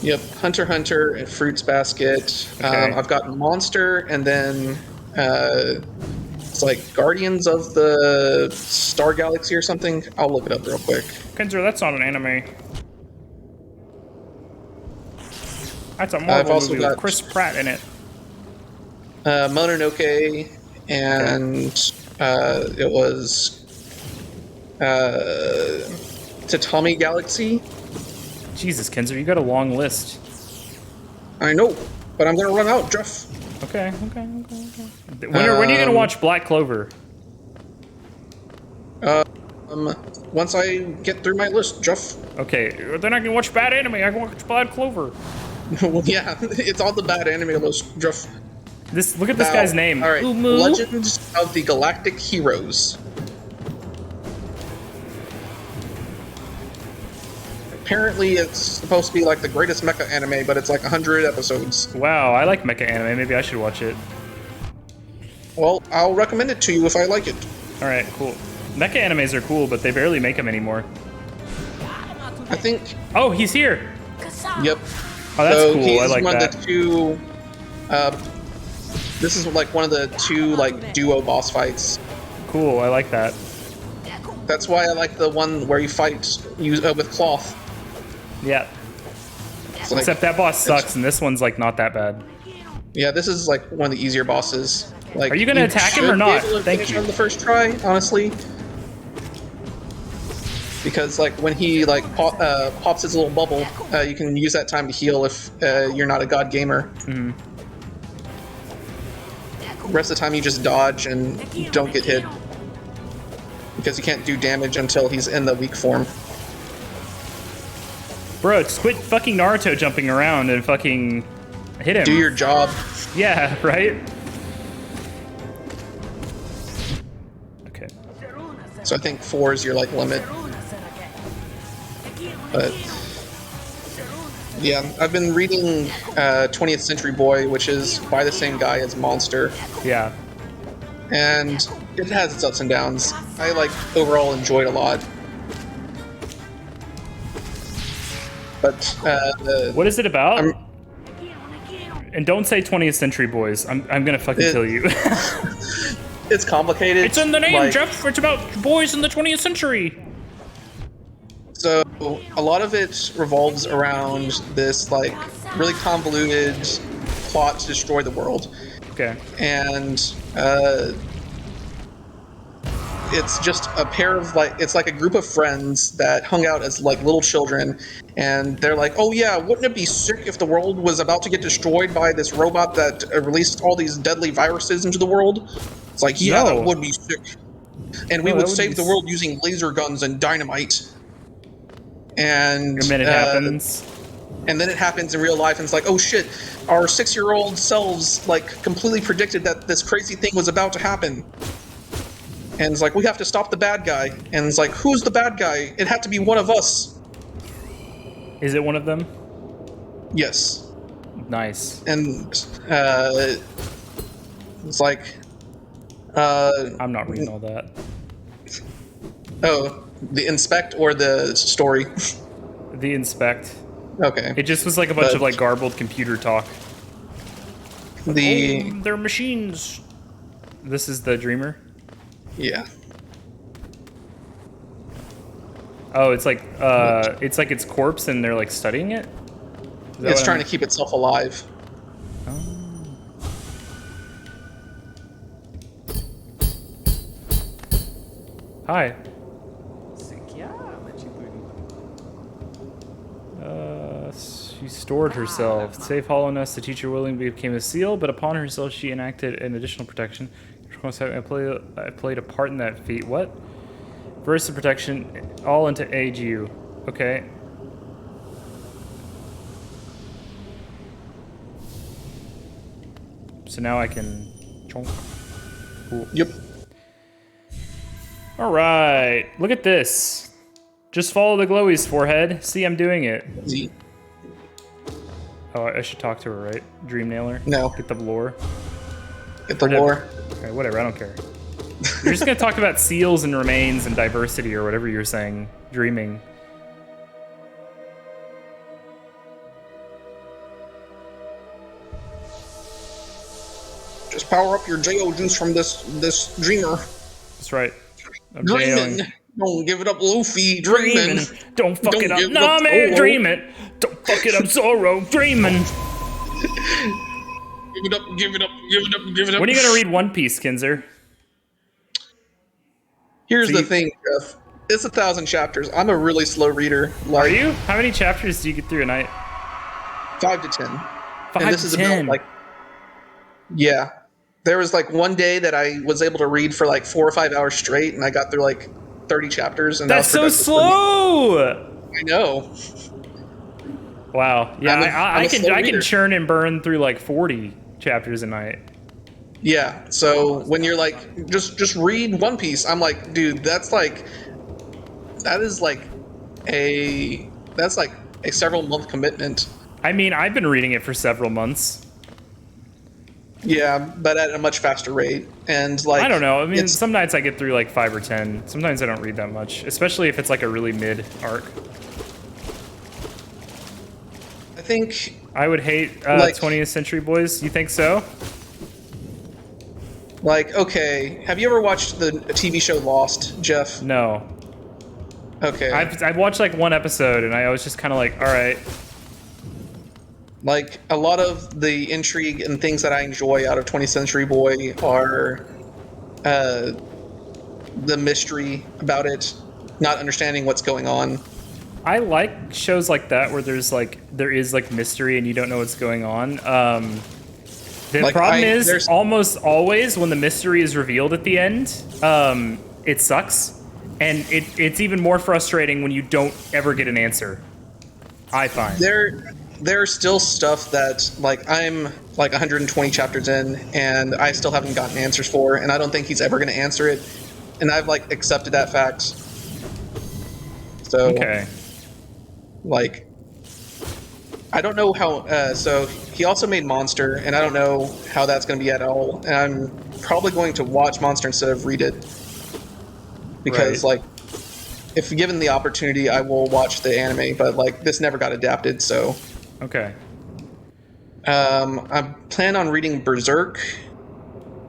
Yep, Hunter x Hunter and Fruits Basket. Okay. I've got Monster, and then it's like Guardians of the Star Galaxy or something. I'll look it up real quick. Kenzer, that's not an anime. That's a I've Marvel also movie got- with Chris Pratt in it. Mononoke, and it was Tatami Galaxy. Jesus, Kenzer, you got a long list. I know, but I'm gonna run out, Jeff. Okay. When are you gonna watch Black Clover? Once I get through my list, Jeff. Okay, then I can watch bad anime. I can watch Black Clover. Well, yeah, it's on the bad anime list, Jeff. Look at this guy's name. All right, Umu. Legends of the Galactic Heroes. Apparently, it's supposed to be like the greatest mecha anime, but it's like 100 episodes. Wow, I like mecha anime. Maybe I should watch it. Well, I'll recommend it to you if I like it. All right, cool. Mecha animes are cool, but they barely make them anymore. I think. Oh, he's here. Yep. Oh, that's so cool. He's I like one that. of the two. This is like one of the two like duo boss fights. Cool. I like that. That's why I like the one where you fight with cloth. Yeah. It's like- Except that boss sucks, and this one's like not that bad. Yeah, this is like one of the easier bosses. Like, Are you gonna attack him or should be not? able to Thank finish you. on the first try, honestly. Because like when he like pops his little bubble, you can use that time to heal if you're not a god gamer. Mm-hmm. The rest of the time you just dodge and don't get hit. Because you can't do damage until he's in the weak form. Bro, just quit fucking Naruto jumping around and fucking hit him. Do your job. Yeah, right? Okay. So I think 4 is your like limit. But yeah, I've been reading 20th Century Boy, which is by the same guy as Monster, Yeah. and it has its ups and downs. I like overall enjoyed a lot. But What is it about? I'm- And don't say 20th Century Boys. I'm gonna fucking kill you. it's complicated. It's in the name, like, Jeff. It's about boys in the 20th century. So a lot of it revolves around this like really convoluted plot to destroy the world. Okay. And it's just a pair of like it's like a group of friends that hung out as like little children, and they're like, oh yeah, wouldn't it be sick if the world was about to get destroyed by this robot that released all these deadly viruses into the world? It's like, yeah, No. that would be sick, and we No, would that would save be the world using laser guns and dynamite. And And then it happens. and then it happens in real life, and it's like, oh shit, our 6-year-old selves like completely predicted that this crazy thing was about to happen. And it's like, we have to stop the bad guy. And it's like, who's the bad guy? It had to be one of us. Is it one of them? Yes. Nice. And it's like, I'm not reading all that. oh, the inspect or the story? The inspect. Okay. It just was like a bunch But- of like garbled computer talk. The Oh, they're machines. This is the dreamer. yeah. Oh, it's like its corpse, and they're like studying it. It's trying to keep itself alive. Hi. She stored herself. Save hollowness. The teacher willingly became a seal, but upon herself, she enacted an additional protection. most I played a part in that feat. What? Burst of protection, all into AGU. Okay. So now I can. Cool. Yep. All right. Look at this. Just follow the glowies, forehead. See, I'm doing it. Z. Oh, I should talk to her, right? Dream Nailer? No. Get the lore. Get the lore. Okay, whatever, I don't care. You're just gonna talk about seals and remains and diversity or whatever you're saying. Dreaming. Just power up your JO juice from this dreamer. That's right. I'm Dreaming. JOing. Don't give it up, Luffy. Dreaming. Don't fuck Don't it up, give it up, Nami. Zoro. Dreaming. Don't fuck it up, Zoro. Dreaming. Give it up, give it up, give it up, give it up. When are you gonna read One Piece, Kinzer? Here's So the you- thing, Jeff. It's 1,000 chapters. I'm a really slow reader. Are Like you? How many chapters do you get through a night? 5 to 10. 5 and this to is 10. about like, yeah. There was like one day that I was able to read for like 4 or 5 hours straight, and I got through like 30 chapters. And that That's was so productive for slow. me. I know. Wow. Yeah, I'm a slow I can reader. churn and burn through like 40 chapters a night. Yeah. So when you're like, just read One Piece, I'm like, dude, that's like a several month commitment. I mean, I've been reading it for several months. Yeah, but at a much faster rate. And like, I don't know. I mean, it's- some nights I get through like 5 or 10. Sometimes I don't read that much, especially if it's like a really mid arc. I think I would hate Like- 20th Century Boys. You think so? like, okay, have you ever watched the TV show Lost, Jeff? No. Okay. I've watched like one episode and I was just kind of like, all right. Like, a lot of the intrigue and things that I enjoy out of 20th Century Boy are the mystery about it, not understanding what's going on. I like shows like that where there is like mystery and you don't know what's going on. The Like, problem is there's- almost always when the mystery is revealed at the end, it sucks, and it's even more frustrating when you don't ever get an answer. I find. There's still stuff that, like, I'm like 120 chapters in and I still haven't gotten answers for, and I don't think he's ever going to answer it, and I've like accepted that fact. So Okay. like, I don't know how. So he also made Monster, and I don't know how that's going to be at all. And I'm probably going to watch Monster instead of read it, because Right. like, if given the opportunity, I will watch the anime. But like, this never got adapted, so Okay. I plan on reading Berserk.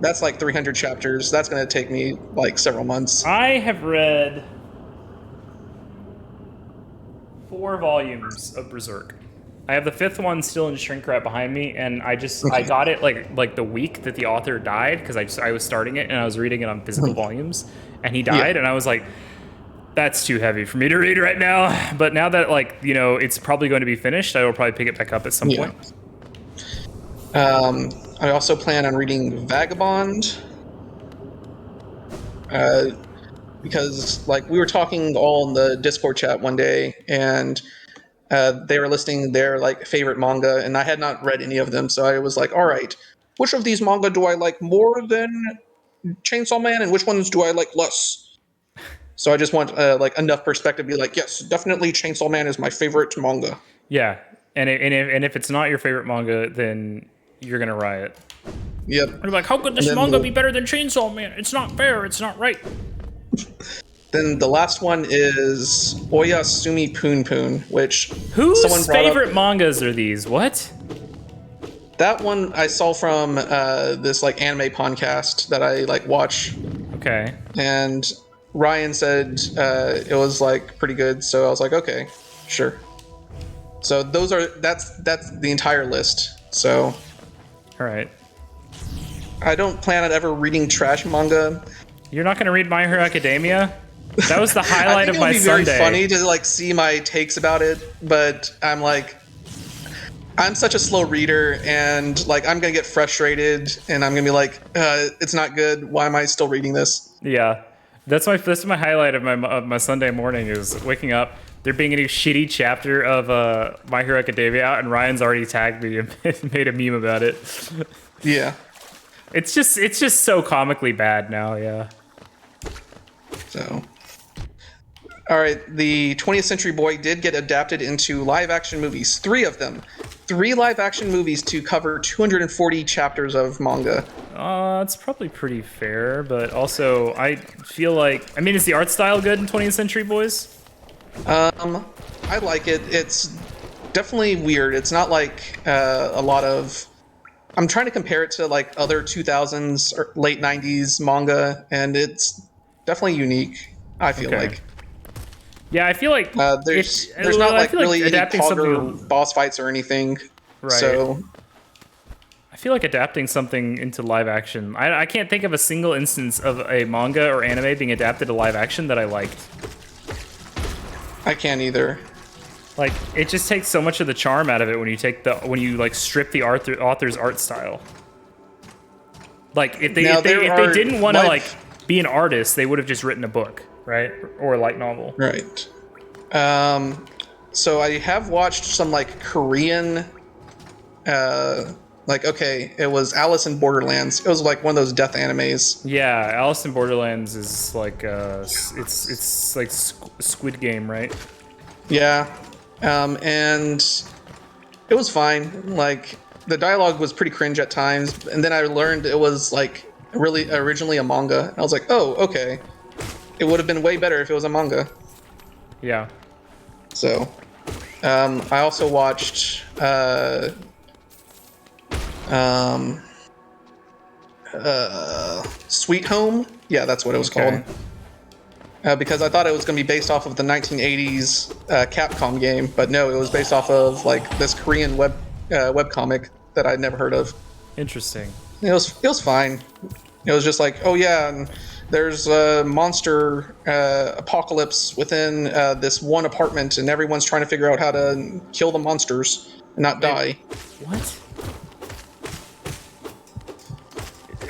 That's like 300 chapters. That's going to take me like several months. I have read 4 volumes of Berserk. I have the 5th one still in shrink wrap behind me, and I got it like the week that the author died, because I was starting it and I was reading it on physical volumes, and he died, and I was like, that's too heavy for me to read right now. But now that it's probably going to be finished, I will probably pick it back up at some Yeah. point. I also plan on reading Vagabond. Because like, we were talking all in the Discord chat one day, and they were listing their like favorite manga, and I had not read any of them, so I was like, all right, which of these manga do I like more than Chainsaw Man, and which ones do I like less? So I just want like enough perspective to be like, yes, definitely Chainsaw Man is my favorite manga. Yeah, and if it's not your favorite manga, then you're gonna riot. Yep. You're like, how could this And then manga the- be better than Chainsaw Man? It's not fair. It's not right. Then the last one is Oyasumi Poon Poon, which Whose someone brought up. favorite mangas are these? What? That one I saw from this like anime podcast that I like watch, Okay. and Ryan said it was like pretty good, so I was like, okay, sure. So that's the entire list. So All right. I don't plan on ever reading trash manga. You're not gonna read My Hero Academia? That was the I highlight think of my it'll be very Sunday. funny to like see my takes about it, but I'm like, I'm such a slow reader, and like I'm gonna get frustrated, and I'm gonna be like, it's not good. Why am I still reading this? Yeah, that's my highlight of my Sunday morning is waking up. There being a new shitty chapter of My Hero Academia out, and Ryan's already tagged me and made a meme about it. Yeah. It's just so comically bad now. Yeah. So. All right, the 20th Century Boy did get adapted into live-action movies, 3 of them. 3 live-action movies to cover 240 chapters of manga. It's probably pretty fair, but also I feel like, I mean, is the art style good in 20th Century Boys? I like it. It's definitely weird. It's not like a lot of... I'm trying to compare it to like other 2000s or late 90s manga, and it's definitely unique, I feel like. Yeah, I feel like there's not like really any adapting something boss fights or anything. Right. So I feel like adapting something into live action. I can't think of a single instance of a manga or anime being adapted to live action that I liked. I can't either. Like it just takes so much of the charm out of it when you like strip the author's art style. Like if they didn't want to like be an artist, they would have just written a book. Right? Or a light novel. Right. So I have watched some like Korean, it was Alice in Borderlands. It was like one of those death animes. Yeah, Alice in Borderlands is like it's like Squid Game, right? Yeah. And it was fine. Like the dialogue was pretty cringe at times, and then I learned it was like really originally a manga. I was like, oh, okay. It would have been way better if it was a manga. Yeah. So, I also watched Sweet Home. Yeah, that's what it was called. Because I thought it was going to be based off of the 1980s Capcom game, but no, it was based off of like this Korean webcomic that I'd never heard of. Interesting. It was fine. It was just like, oh yeah, and there's a monster apocalypse within this one apartment, and everyone's trying to figure out how to kill the monsters and not die. What?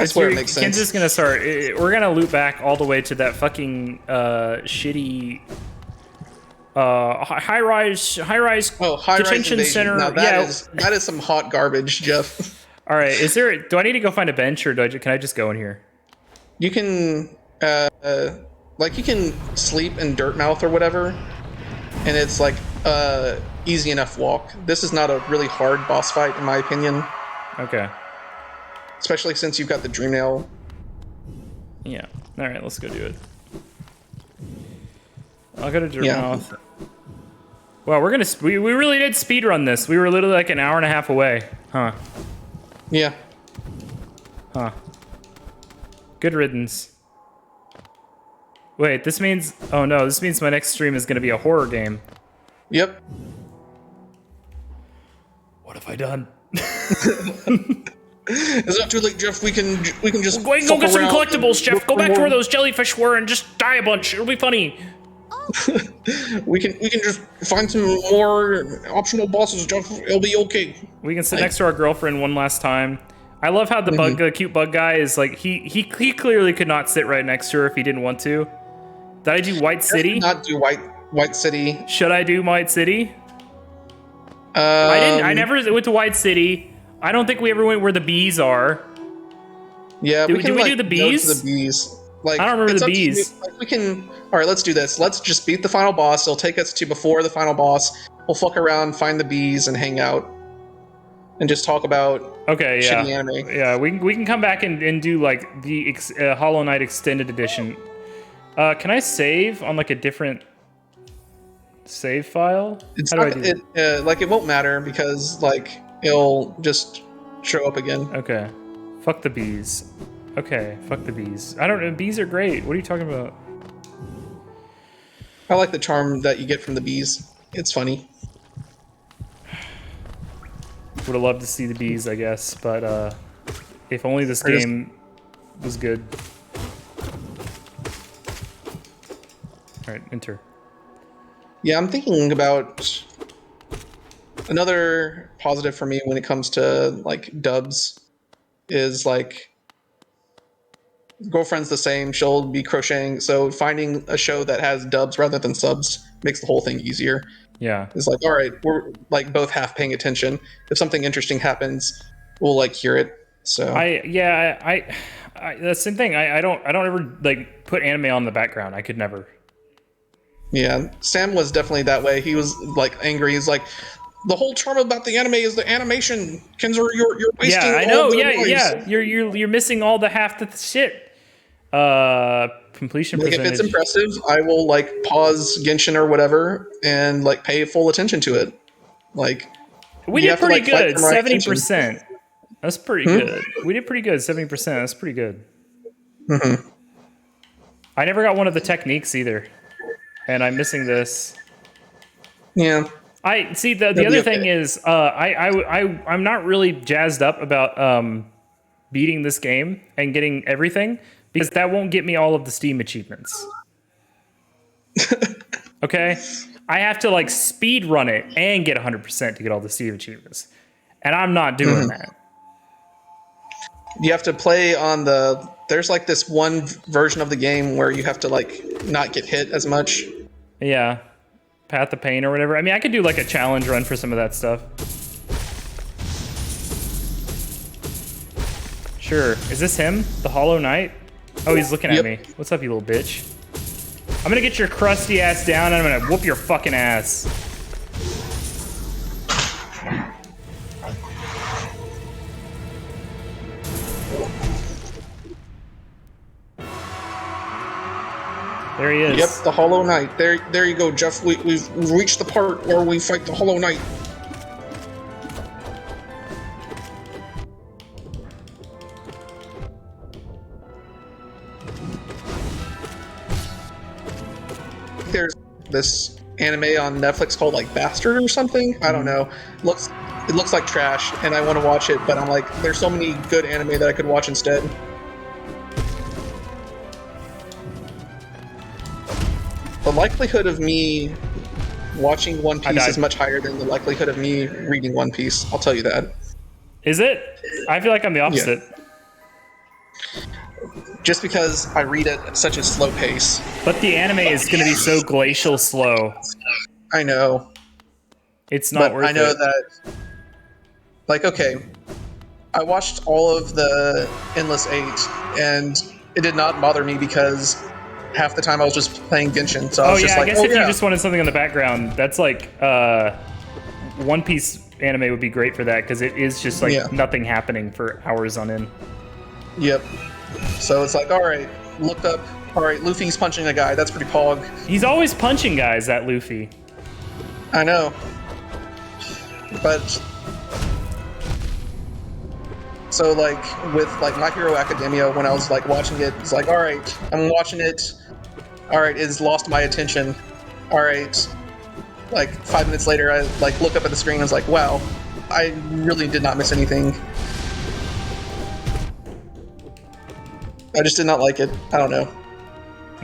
I swear it makes sense. Ken's just gonna start. We're gonna loop back all the way to that fucking shitty high-rise detention center. Now that is some hot garbage, Jeff. All right, do I need to go find a bench, or can I just go in here? You can, you can sleep in Dirtmouth or whatever, and it's like easy enough walk. This is not a really hard boss fight, in my opinion. Okay. Especially since you've got the Dream Nail. Yeah. All right, let's go do it. I'll go to Dirtmouth. Yeah. Wow, we really did speedrun this. We were literally like an hour and a half away. Huh. Yeah. Huh. Good riddance. Wait, this means... Oh no, this means my next stream is going to be a horror game. Yep. What have I done? It's not too late, Jeff. We can just go get some collectibles, Jeff. Go back to where those jellyfish were and just die a bunch. It'll be funny. we can just find some more optional bosses, Jeff. It'll be okay. We can sit next to our girlfriend one last time. I love how the cute bug guy is like he clearly could not sit right next to her if he didn't want to. Did I do White City? Not do White City. Should I do White City? I didn't. I never went to White City. I don't think we ever went where the bees are. Yeah, did we do the bees? Go to the bees. Like, I don't remember the bees. Like, we can. All right, let's do this. Let's just beat the final boss. It'll take us to before the final boss. We'll fuck around, find the bees, and hang out, and just talk about shitty anime. Yeah, we can come back and do like the Hollow Knight Extended Edition. Can I save on like a different save file? It's not, it won't matter because like it'll just show up again. Okay. Fuck the bees. Okay, fuck the bees. I don't know. Bees are great. What are you talking about? I like the charm that you get from the bees. It's funny. Would have loved to see the bees, I guess, but if only this game was good. All right, enter. Yeah, I'm thinking about Another positive for me when it comes to like dubs is like girlfriend's the same. She'll be crocheting, so finding a show that has dubs rather than subs makes the whole thing easier. Yeah. It's like, all right, we're like both half paying attention. If something interesting happens, we'll like hear it. So I that's the same thing. I don't ever like put anime on the background. I could never. yeah, Sam was definitely that way. He was like angry. He's like, the whole charm about the anime is the animation. Kenzor, you're wasting. Yeah, I know. All the Yeah, lives. yeah. You're missing all the half the shit. Completion Like, if percentage. it's impressive, I will like pause Genshin or whatever and like pay full attention to it. Like, We you did have to, pretty like, fight good. for my attention. 70%. That's pretty good. We did pretty good. 70%. That's pretty good. I never got one of the techniques either, and I'm missing this. yeah, I see. The That'll other be thing okay. is, I'm not really jazzed up about beating this game and getting everything because that won't get me all of the Steam achievements. Okay, I have to like speed run it and get 100% to get all the Steam achievements, and I'm not doing that. you have to play on the. There's like this one version of the game where you have to like not get hit as much. Yeah, Path of Pain or whatever. I mean, I could do like a challenge run for some of that stuff. Sure. Is this him? The Hollow Knight? Oh, he's looking at Yep. me. What's up, you little bitch? I'm gonna get your crusty ass down and I'm gonna whoop your fucking ass. There he is. Yep, the Hollow Knight. There you go, Jeff. We've reached the part where we fight the Hollow Knight. There's this anime on Netflix called like Bastard or something. I don't know. It looks like trash, and I want to watch it, but I'm like, there's so many good anime that I could watch instead. The likelihood of me watching One Piece died. is much higher than the likelihood of me reading One Piece. I'll tell you that. Is it? I feel like I'm the opposite. Just because I read it at such a slow pace. But the anime is gonna be so glacial slow. I know. It's not But worth it. I know that, like, okay, I watched all of the Endless Eight, and it did not bother me because half the time I was just playing Genshin, so I Oh was yeah, just like, I guess oh if yeah. you just wanted something in the background, that's like One Piece anime would be great for that because it is just like Yeah. nothing happening for hours on end. Yep. So it's like, all right, look up. All right, Luffy's punching a guy. That's pretty pog. He's always punching guys, that Luffy. I know. But so like with like My Hero Academia, when I was like watching it, it's like, all right, I'm watching it. All right, it's lost my attention. All right, like 5 minutes later, I like look up at the screen and it's like, wow, I really did not miss anything. I just did not like it. I don't know.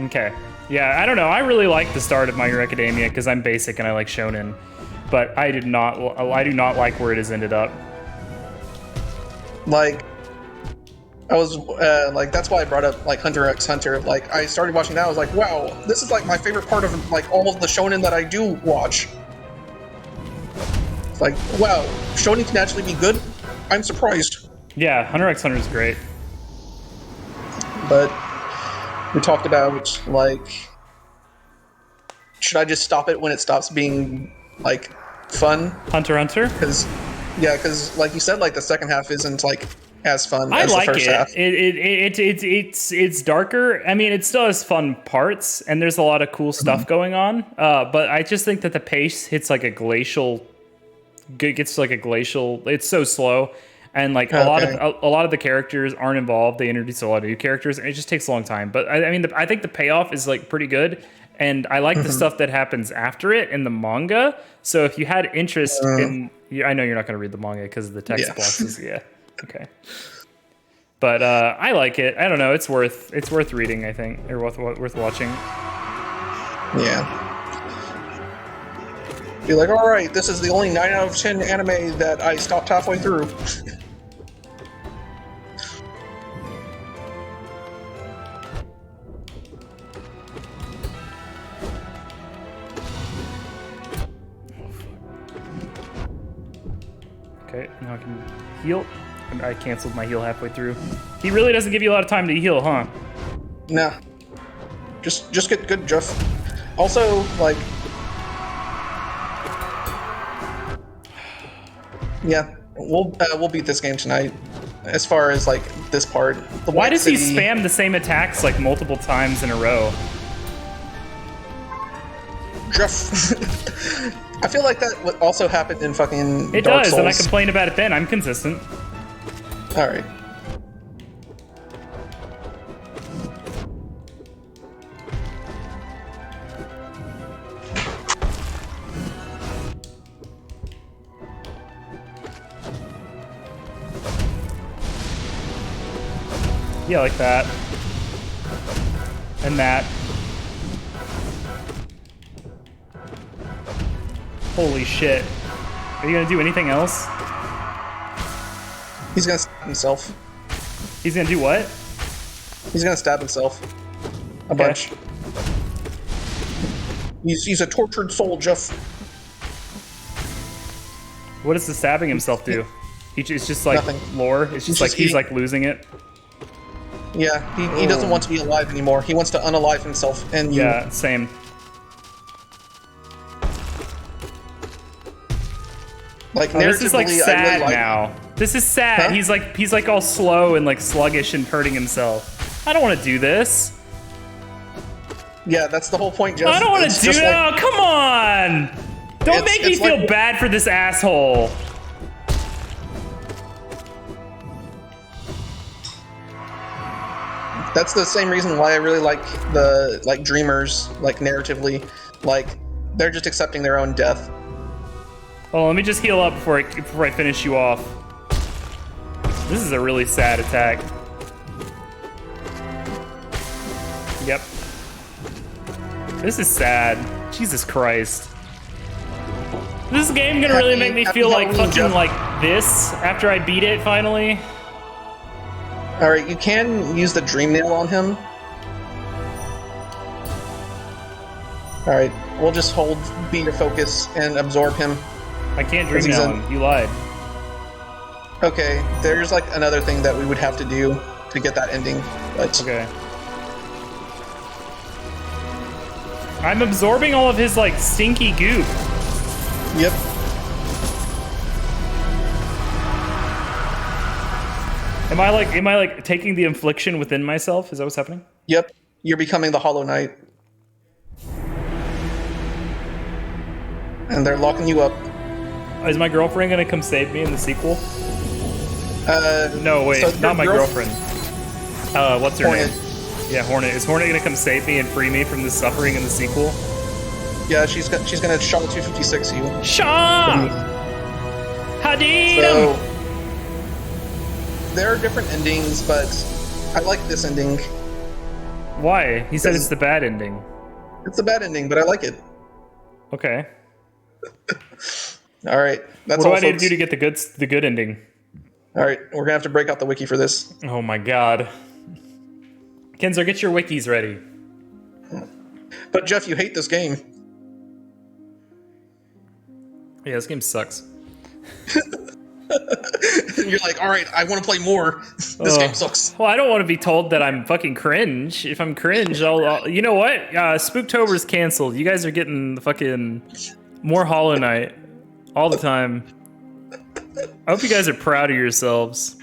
Okay. Yeah, I don't know. I really like the start of My Hero Academia because I'm basic and I like shonen, but I do not like where it has ended up. Like, I was like, that's why I brought up like Hunter x Hunter. Like, I started watching that. I was like, wow, this is like my favorite part of like all of the shonen that I do watch. It's like, wow, shonen can actually be good. I'm surprised. Yeah, Hunter x Hunter is great. But we talked about like, should I just stop it when it stops being like fun? Hunter x Hunter? Because like you said, like the second half isn't like as fun I as like the first it. half. It's darker. I mean, it still has fun parts, and there's a lot of cool stuff going on. But I just think that the pace hits like a glacial. Gets like a glacial. It's so slow, and like a lot of the characters aren't involved. They introduce a lot of new characters, and it just takes a long time. But I mean, I think the payoff is like pretty good. And I like the stuff that happens after it in the manga. So if you had interest in, I know you're not going to read the manga because of the text boxes. Yeah, okay. But I like it. I don't know. It's worth reading. I think or worth watching. Yeah. Be like, all right, this is the only 9 out of 10 anime that I stopped halfway through. Okay, now I can heal. And I canceled my heal halfway through. He really doesn't give you a lot of time to heal, huh? Nah. Just get good, Jeff. Also, like... Yeah, we'll beat this game tonight. As far as, like, this part. Why does he spam the same attacks, like, multiple times in a row? Jeff... I feel like that also happened in fucking It Dark does, Souls. and I complained about it then. I'm consistent. Alright. Yeah, like that. And that. Holy shit. Are you gonna do anything else? He's gonna stab himself. He's gonna do what? He's gonna stab himself. A bunch. He's a tortured soul, Jeff. What does the stabbing himself do? It's just like Nothing. lore? It's just like he's like losing it? Yeah, he doesn't want to be alive anymore. He wants to unalive himself and you. Yeah, same. Like, Oh, this is like narratively, I sad really like now. This is sad. Huh? He's like all slow and like sluggish and hurting himself. I don't want to do this. Yeah, that's the whole point, Jeff. I don't want It's to do just that. like- Oh, come on! Don't make me it's feel like- bad for this asshole. That's the same reason why I really like the Dreamers, like narratively, like they're just accepting their own death. Oh, let me just heal up before I finish you off. This is a really sad attack. Yep. This is sad. Jesus Christ. This game gonna really make me feel like Halloween, fucking Jeff. like this after I beat it finally. All right, you can use the Dream Nail on him. All right, we'll just hold B your focus and absorb him. I can't dream He's now. in- You lied. Okay, there's like another thing that we would have to do to get that ending, but Okay. I'm absorbing all of his like stinky goop. yep. Am I like taking the infliction within myself? Is that what's happening? Yep, you're becoming the Hollow Knight. And they're locking you up. Is my girlfriend gonna come save me in the sequel? No, wait, so not my your girlfriend. What's her Hornet. name? Yeah, Hornet. Is Hornet gonna come save me and free me from this suffering in the sequel? Yeah, she's gonna Shaw 256 you. Shaw! Hadid! So there are different endings, but I like this ending. Why? He said it's the bad ending. It's a bad ending, but I like it. Okay. All right, that's What do all, I need to folks. do to get the good ending? All right, we're gonna have to break out the wiki for this. Oh my god. Kenzo, get your wikis ready. But Jeff, you hate this game. Yeah, this game sucks. You're like, all right, I want to play more. This game sucks. Well, I don't want to be told that I'm fucking cringe. If I'm cringe, I'll you know what? Spooktober's canceled. You guys are getting the fucking more Hollow Knight all the time. I hope you guys are proud of yourselves.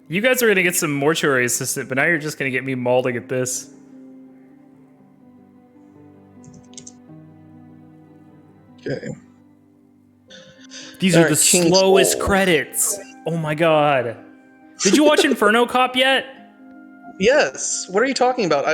You guys are gonna get some mortuary assistant, but now you're just gonna get me mauling at this. Okay. These All are right, the King's slowest Fall. credits. Oh my god. Did you watch Inferno Cop yet? Yes. What are you talking about?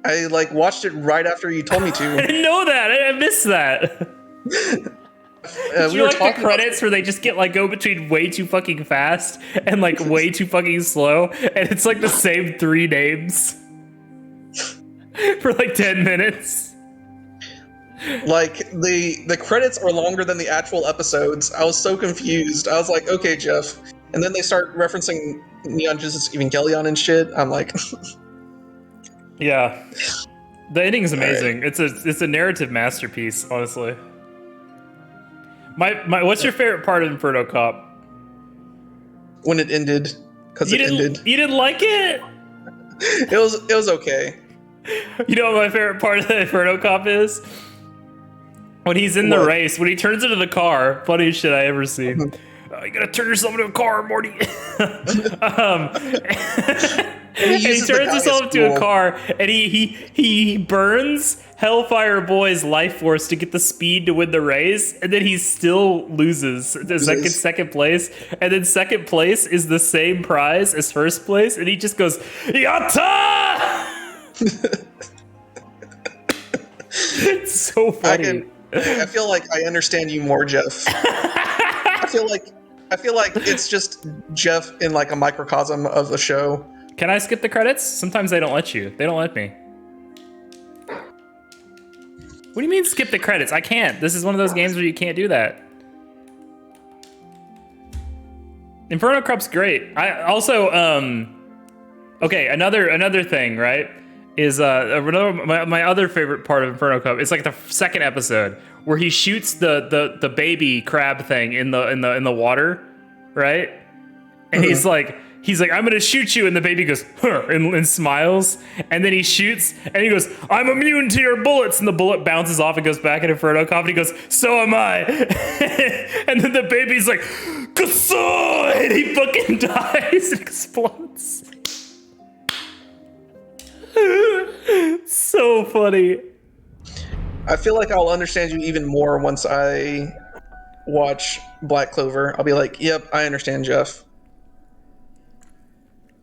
I like watched it right after you told me I to. didn't know that. I missed that. Do you like the credits where they just get like go between way too fucking fast and like way too fucking slow, and it's like the same 3 names for like 10 minutes? Like the credits are longer than the actual episodes. I was so confused. I was like, okay, Jeff. And then they start referencing Neon Genesis Evangelion and shit. I'm like, Yeah. The ending is amazing. Right. It's a narrative masterpiece, honestly. My what's your favorite part of Inferno Cop? when it ended, because it ended. You didn't like it? It was okay. You know what my favorite part of the Inferno Cop is? When he's in the What? race, when he turns into the car, funniest shit I ever seen. You gotta turn yourself into a car, Morty. And he uses the turns himself Gaius into a rule. car, and he burns Hellfire Boy's life force to get the speed to win the race, and then he still loses to second place, and then second place is the same prize as first place, and he just goes Yatta! It's so funny. I feel like I understand you more, Jeff. I feel like it's just Jeff in like a microcosm of the show. Can I skip the credits? Sometimes they don't let you. They don't let me. What do you mean skip the credits? I can't. This is one of those games where you can't do that. Inferno Cup's great. I also okay, another thing, right? Is my other favorite part of Inferno Cup. It's like the second episode where he shoots the baby crab thing in the water, right? And he's like, I'm gonna shoot you, and the baby goes, huh, and smiles, and then he shoots, and he goes, I'm immune to your bullets, and the bullet bounces off and goes back in Inferno Cop, and he goes, so am I. And then the baby's like, Kasoi! And he fucking dies and explodes. So funny. I feel like I'll understand you even more once I watch Black Clover. I'll be like, yep, I understand Jeff.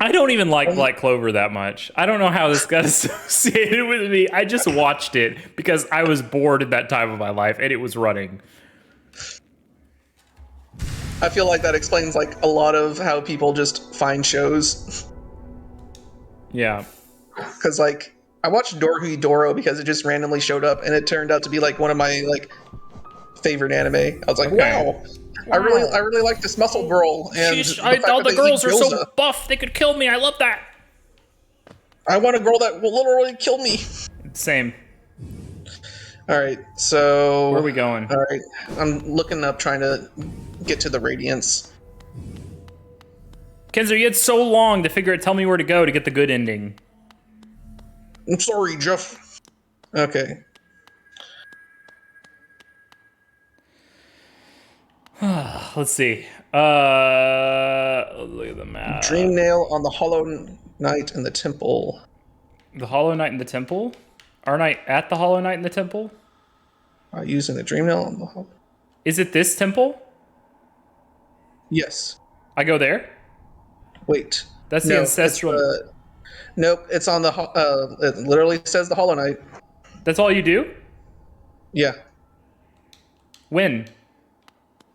I don't even like Black Clover that much. I don't know how this got associated with me. I just watched it because I was bored at that time of my life and it was running. I feel like that explains like a lot of how people just find shows. Yeah. Because like I watched Dorohedoro because it just randomly showed up, and it turned out to be like one of my like favorite anime. I was like, wow. I really like this muscle girl, and All the girls are so gyoza. buff they could kill me. I love that. I want a girl that will literally kill me. Same. All right, so Where are we going? All right, I'm looking up, trying to get to the Radiance. Kenzer, you had so long to tell me where to go to get the good ending. I'm sorry, Jeff. Okay. Let's see. Look at the map. Dream Nail on the Hollow Knight in the Temple. The Hollow Knight in the Temple? Aren't I at the Hollow Knight in the Temple? Using the Dream Nail on the Hollow. Is it this temple? Yes. I go there? Wait. That's the ancestral. Nope, it's on the. It literally says the Hollow Knight. That's all you do? Yeah. When?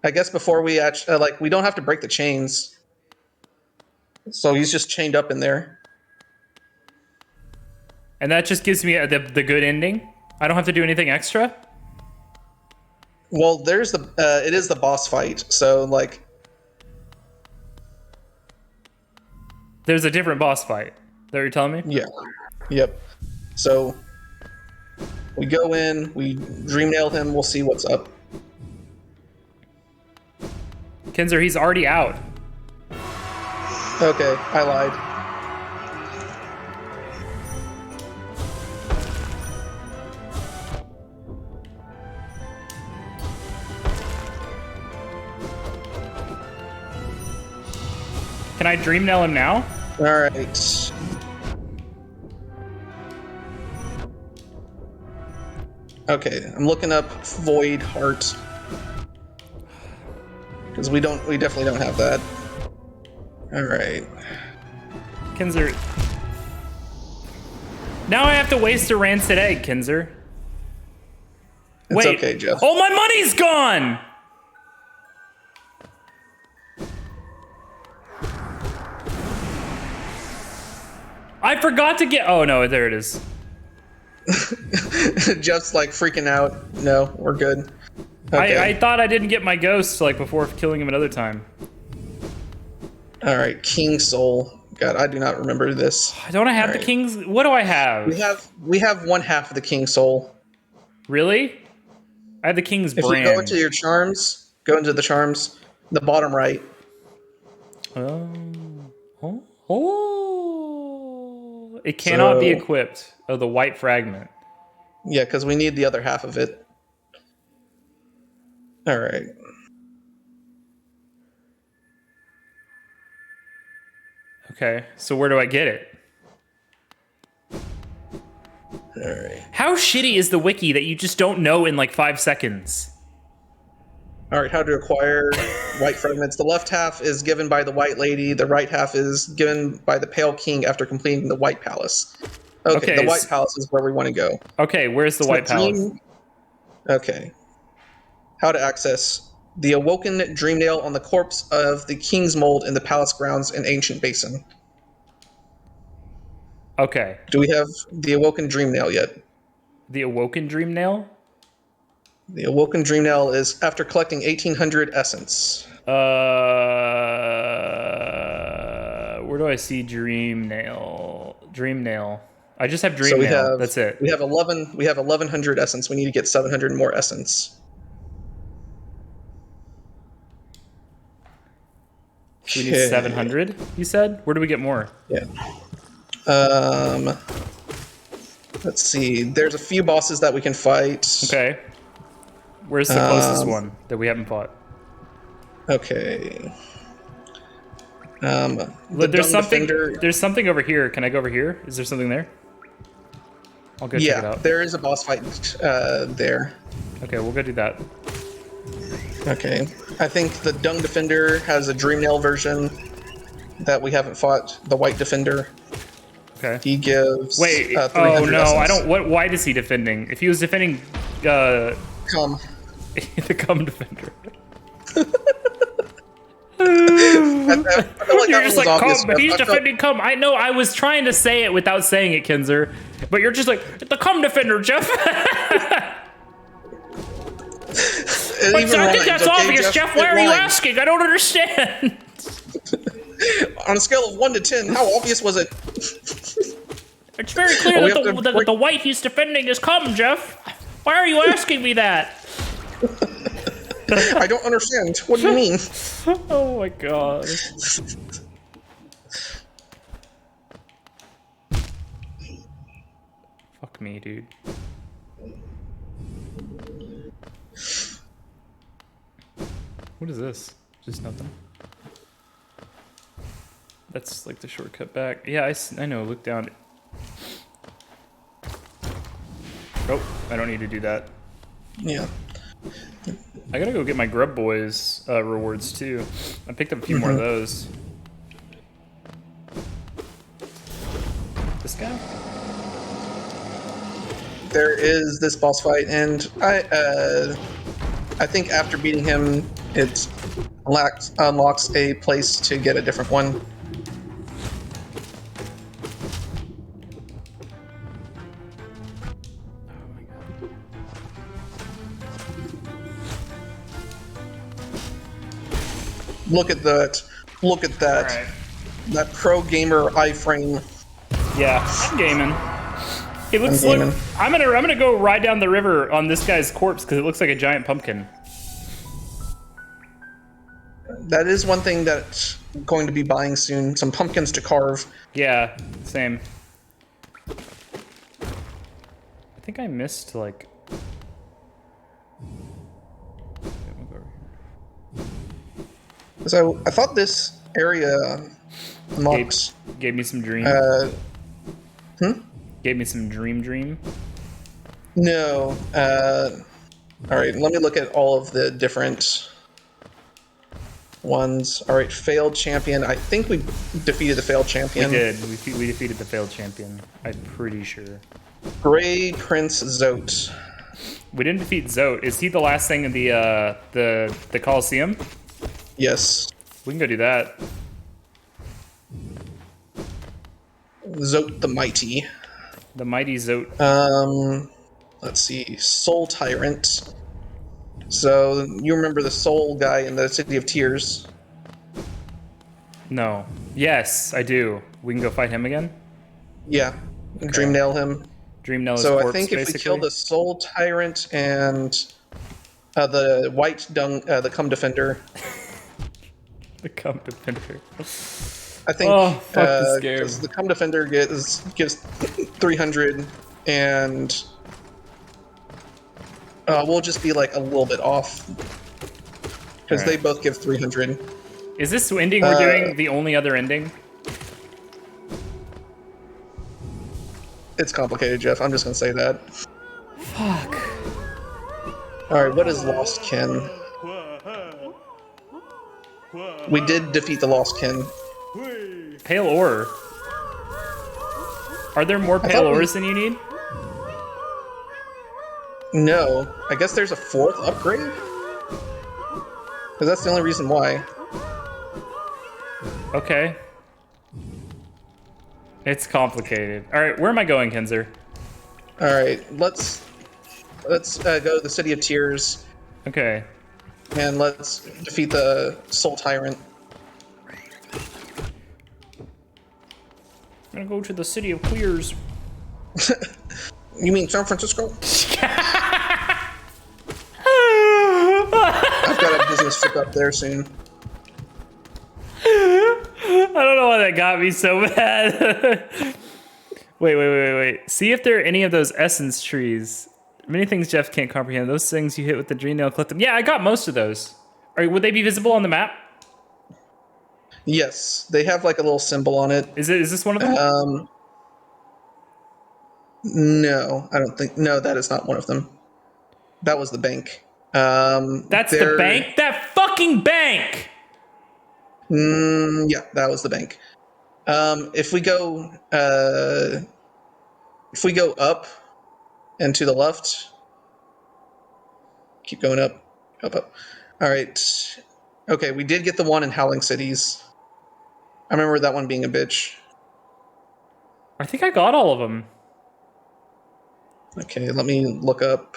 I guess before we actually we don't have to break the chains. So he's just chained up in there. And that just gives me the good ending? I don't have to do anything extra? Well, there's the. It is the boss fight. So like. There's a different boss fight. Is that what you're telling me? Yeah. Yep. So we go in, we dream nail him, we'll see what's up. Kenzer, he's already out. Okay, I lied. Can I dream nail him now? Alright. Okay, I'm looking up Void Heart. Because we definitely don't have that. Alright. Kenzer. Now I have to waste a rancid egg, Kenzer. It's Wait. okay, Jeff. Oh, my money's gone! I forgot to get. Oh no, there it is. Jeff's like freaking out. No, we're good. Okay. I thought I didn't get my ghost like before killing him another time. All right, King Soul. God, I do not remember this. Don't I have the Alright. king's? What do I have? We have one half of the King Soul. Really? I have the king's If brand. you go into your charms, go into the charms, the bottom right. Oh. It cannot be So- equipped. Oh, the white fragment. Yeah, because we need the other half of it. All right. Okay, so where do I get it? All right. How shitty is the wiki that you just don't know in like 5 seconds? All right, how to acquire white fragments. The left half is given by the White Lady. The right half is given by the Pale King after completing the White Palace. Okay, Okay, the White Palace is where we want to go. Okay, where's the White Palace? Okay. How to access the awoken dream nail on the corpse of the king's mold in the palace grounds in Ancient Basin. Okay, Do we have the awoken dream nail yet? the Awoken Dream Nail? The awoken dream nail is after collecting 1800 essence. Where do I see Dream Nail? Dream Nail. I just have Dream So we Nail. have That's it. We have 1100 essence. We need to get 700 more essence. So we need 700, you said? Where do we get more? Yeah. Let's see. There's a few bosses that we can fight. Okay. Where's the closest one that we haven't fought? Okay. The Look, there's Dung something. Defender. There's something over here. Can I go over here? Is there something there? I'll go check it Yeah, out. there is a boss fight there. Okay, we'll go do that. Okay. I think the Dung Defender has a Dream Nail version that we haven't fought. The White Defender. Okay. He gives. Wait. 300 Oh no, I essence. don't. What? Why is he defending? If he was defending, the Come. Cum Defender. I feel like You're that just one was like obvious, Cum, but he's I felt- defending Cum. I know. I was trying to say it without saying it, Kinzer, but you're just like the Cum Defender, Jeff. it Like, even I think rhymes, that's okay, obvious, Jeff. Why It are you rhymes. asking? I don't understand. On a scale of 1 to 10, how obvious was it? It's very clear We that have to break- the white he's defending is Cum, Jeff. Why are you asking me that? I don't understand. What do you mean? Oh my god. Fuck me, dude. What is this? Just nothing. That's like the shortcut back. Yeah, I know. Look down. Oh, I don't need to do that. Yeah. I gotta go get my Grub Boys rewards too. I picked up a few more of those. This guy? There is this boss fight, and I think after beating him, it unlocks a place to get a different one. Look at that! Look at that! Alright. That pro gamer iframe. Yeah, I'm gaming. It looks I'm like gaming. I'm gonna go ride down the river on this guy's corpse because it looks like a giant pumpkin. That is one thing that I'm going to be buying soon. Some pumpkins to carve. Yeah, same. I think I missed like. So I thought this area unlocks. Gave me some dream. Gave me some dream. No. All right, let me look at all of the different ones. All right, failed champion. I think we defeated the failed We champion. did. We defeated the failed champion. I'm pretty sure. Gray Prince Zote. We didn't defeat Zote. Is he the last thing in the Coliseum? Yes. We can go do that. Zote the Mighty. The mighty Zote. let's see, Soul Tyrant. So you remember the Soul guy in the City of Tears? No. Yes, I do. We can go fight him again? Yeah, Dream Nail him. Dream Nail is So corpse, I think if basically. we kill the Soul Tyrant and the White Dung, the Cum Defender, The Cum Defender. I think Oh, fuck this game. because the Cum Defender gives 300, and we'll just be like a little bit off because Alright. they both give 300. Is this ending we're doing the only other ending? It's complicated, Jeff. I'm just gonna say that. Fuck. All right, what is Lost Kin? We did defeat the Lost Kin. Pale ore. Are there more pale thought we- ores than you need? No, I guess there's a 4th upgrade? Because that's the only reason why. Okay. It's complicated. All right, where am I going, Kenzer? All right, let's go to the City of Tears, Okay. and let's defeat the Soul Tyrant. I'm gonna go to the City of Queers. You mean San Francisco? I've got a business trip up there soon. I don't know why that got me so bad. Wait. See if there are any of those essence trees. Many things Jeff can't comprehend. Those things you hit with the Dream Nail, collect them. Yeah, I got most of those. Would they be visible on the map? Yes, they have like a little symbol on it. Is this one of them? No, I don't think. No, that is not one of them. That was the bank. That's the bank? That fucking bank! Yeah, that was the bank. If we go up and to the left, keep going up. All right. Okay, we did get the one in Howling Cities. I remember that one being a bitch. I think I got all of them. Okay, let me look up.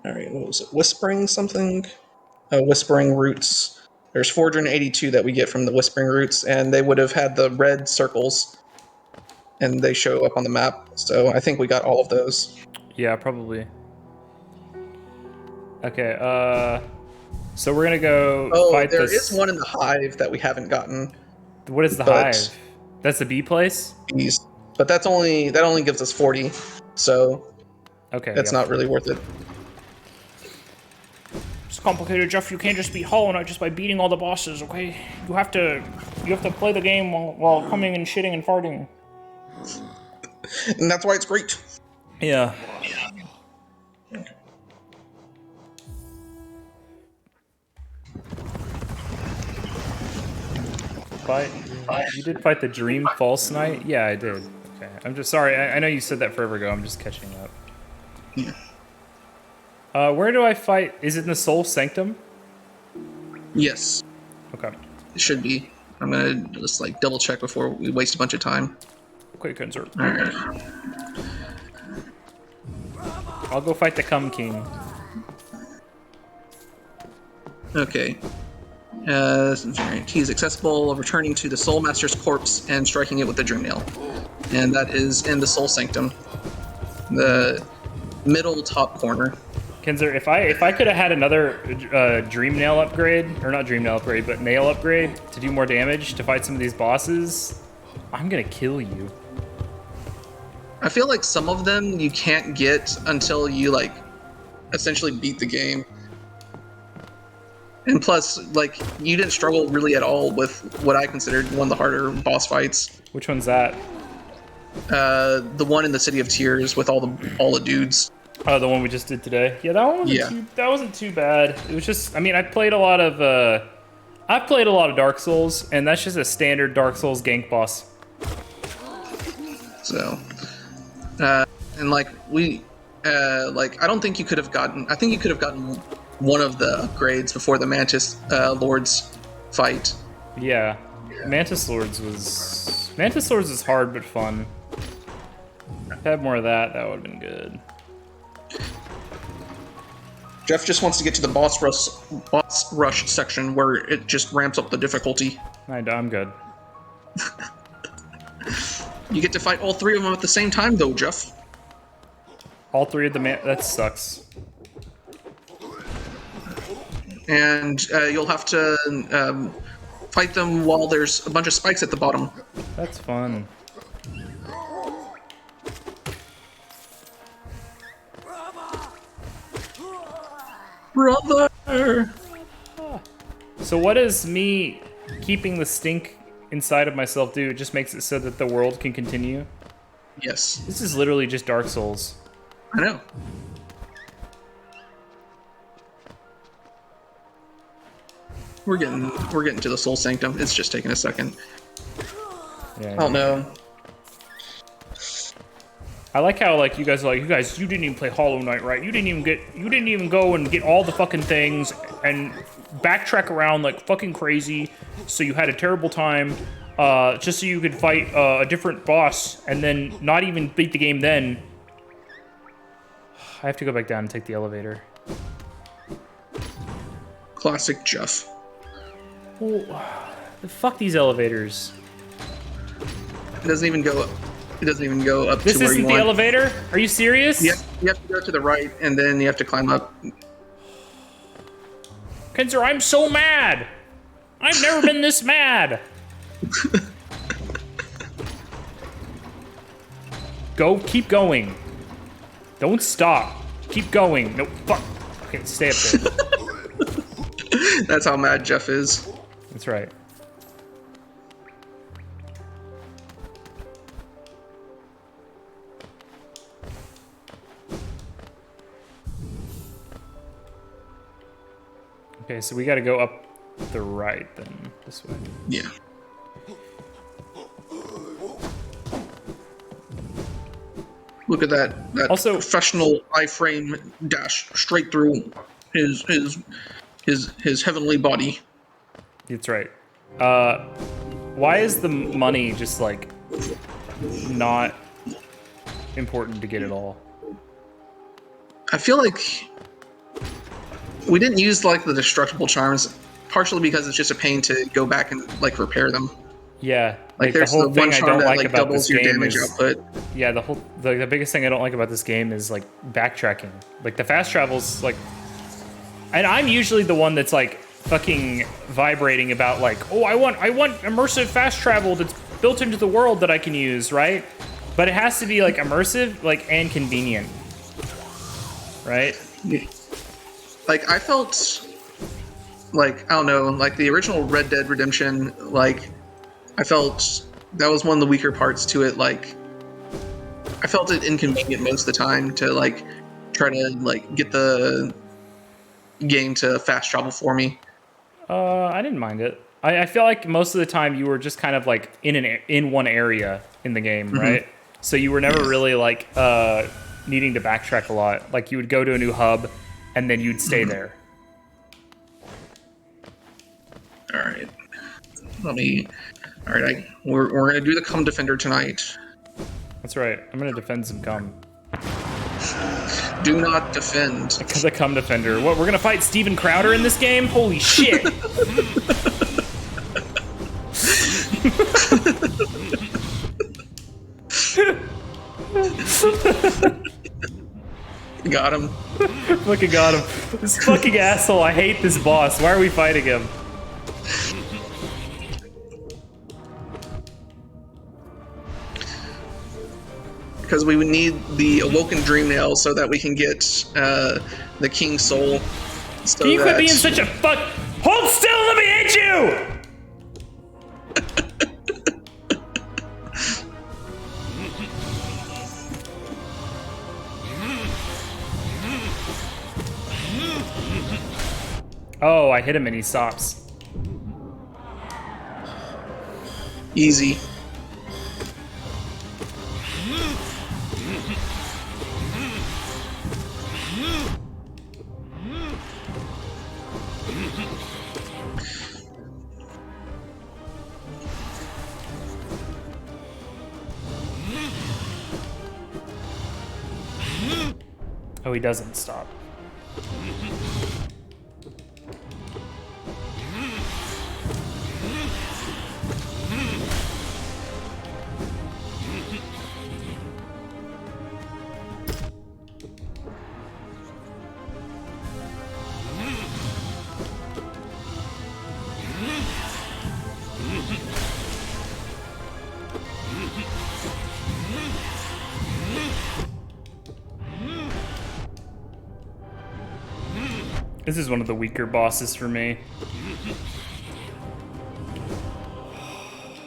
All right, what was it? Whispering something? Whispering Roots. There's 482 that we get from the Whispering Roots, and they would have had the red circles, and they show up on the map. So I think we got all of those. Yeah, probably. Okay, so we're gonna go fight there this. is one in the Hive that we haven't gotten. What is the but- hive? That's the bee place? Bees. But that only gives us 40, so Okay. it's not really worth it. It's complicated, Jeff. You can't just beat Hollow Knight just by beating all the bosses, okay? You have to play the game while coming and shitting and farting. And that's why it's great. Yeah. You did fight the Dream False Knight? Yeah, I did. Okay. I'm just sorry. I know you said that forever ago. I'm just catching up. Yeah. Where do I fight? Is it in the Soul Sanctum? Yes, Okay. it should be. I'm gonna just like double check before we waste a bunch of time. Okay, Kenzer. All right. I'll go fight the Cum King. Okay. He's accessible, returning to the Soul Master's corpse and striking it with the Dream Nail. And that is in the Soul Sanctum. The middle top corner. Kenzer, if I could have had another Dream Nail upgrade, or not Dream Nail upgrade, but Nail upgrade to do more damage to fight some of these bosses, I'm gonna kill you. I feel like some of them you can't get until you like essentially beat the game. And plus, like, you didn't struggle really at all with what I considered one of the harder boss fights. Which one's that? The one in the City of Tears with all the dudes. Oh, the one we just did today. Yeah, that one wasn't too bad. It was just, I mean, I've played a lot of Dark Souls, and that's just a standard Dark Souls gank boss. So, and like like I don't think you could have gotten. I think you could have gotten one of the upgrades before the Mantis Lords fight. Yeah, Mantis Lords is hard but fun. If I had more of that, that would have been good. Jeff just wants to get to the boss rush section where it just ramps up the difficulty. I'm good. You get to fight all three of them at the same time, though, Jeff. All three of the that sucks. And you'll have to fight them while there's a bunch of spikes at the bottom. That's fun. Brother! So what does me keeping the stink inside of myself do? It just makes it so that the world can continue? Yes. This is literally just Dark Souls. I know. We're getting to the Soul Sanctum. It's just taking a second. Yeah, Oh no. I like how like you guys are like, you didn't even play Hollow Knight, right? You didn't even go and get all the fucking things and backtrack around like fucking crazy. So you had a terrible time just so you could fight a different boss and then not even beat the game then. I have to go back down and take the elevator. Classic Jeff. Oh, fuck these elevators. It doesn't even go up. It doesn't even go up This to where isn't you the want. elevator? Are you serious? You have to go to the right, and then you have to climb up. Kenzer, I'm so mad! I've never been this mad! Keep going. Don't stop. Keep going. No, fuck. Okay, stay up there. That's how mad Jeff is. That's right. Okay, so we gotta go up the right then, this way. Yeah. Look at that. That Also- professional iframe dash straight through his heavenly body. That's right. Why is the money just like not important to get at all? I feel like we didn't use like the destructible charms, partially because it's just a pain to go back and like repair them. Yeah, Like the there's whole the thing one I charm don't that like like about doubles this your game damage is output. yeah, the biggest thing I don't like about this game is like backtracking. Like the fast travel's like, and I'm usually the one that's like fucking vibrating about like, oh, I want immersive fast travel that's built into the world that I can use, right? But it has to be like immersive, like and convenient, right? Like I felt like I don't know, like the original Red Dead Redemption, like I felt that was one of the weaker parts to it. Like I felt it inconvenient most of the time to like try to like get the game to fast travel for me. I didn't mind it. I feel like most of the time you were just kind of like in one area in the game, right? So you were never really like needing to backtrack a lot. Like you would go to a new hub, and then you'd stay there. All right, we're gonna do the Cum Defender tonight. That's right. I'm gonna defend some cum. Do not defend. The cum defender. What? We're gonna fight Steven Crowder in this game? Holy shit! Got him. Fucking got him. This fucking asshole. I hate this boss. Why are we fighting him? Because we would need the Awoken Dream Nail so that we can get the King's Soul. So Can you quit that- being such a fuck? Hold still. Let me hit you. Oh, I hit him and he stops. Easy. Oh, he doesn't stop. This is one of the weaker bosses for me.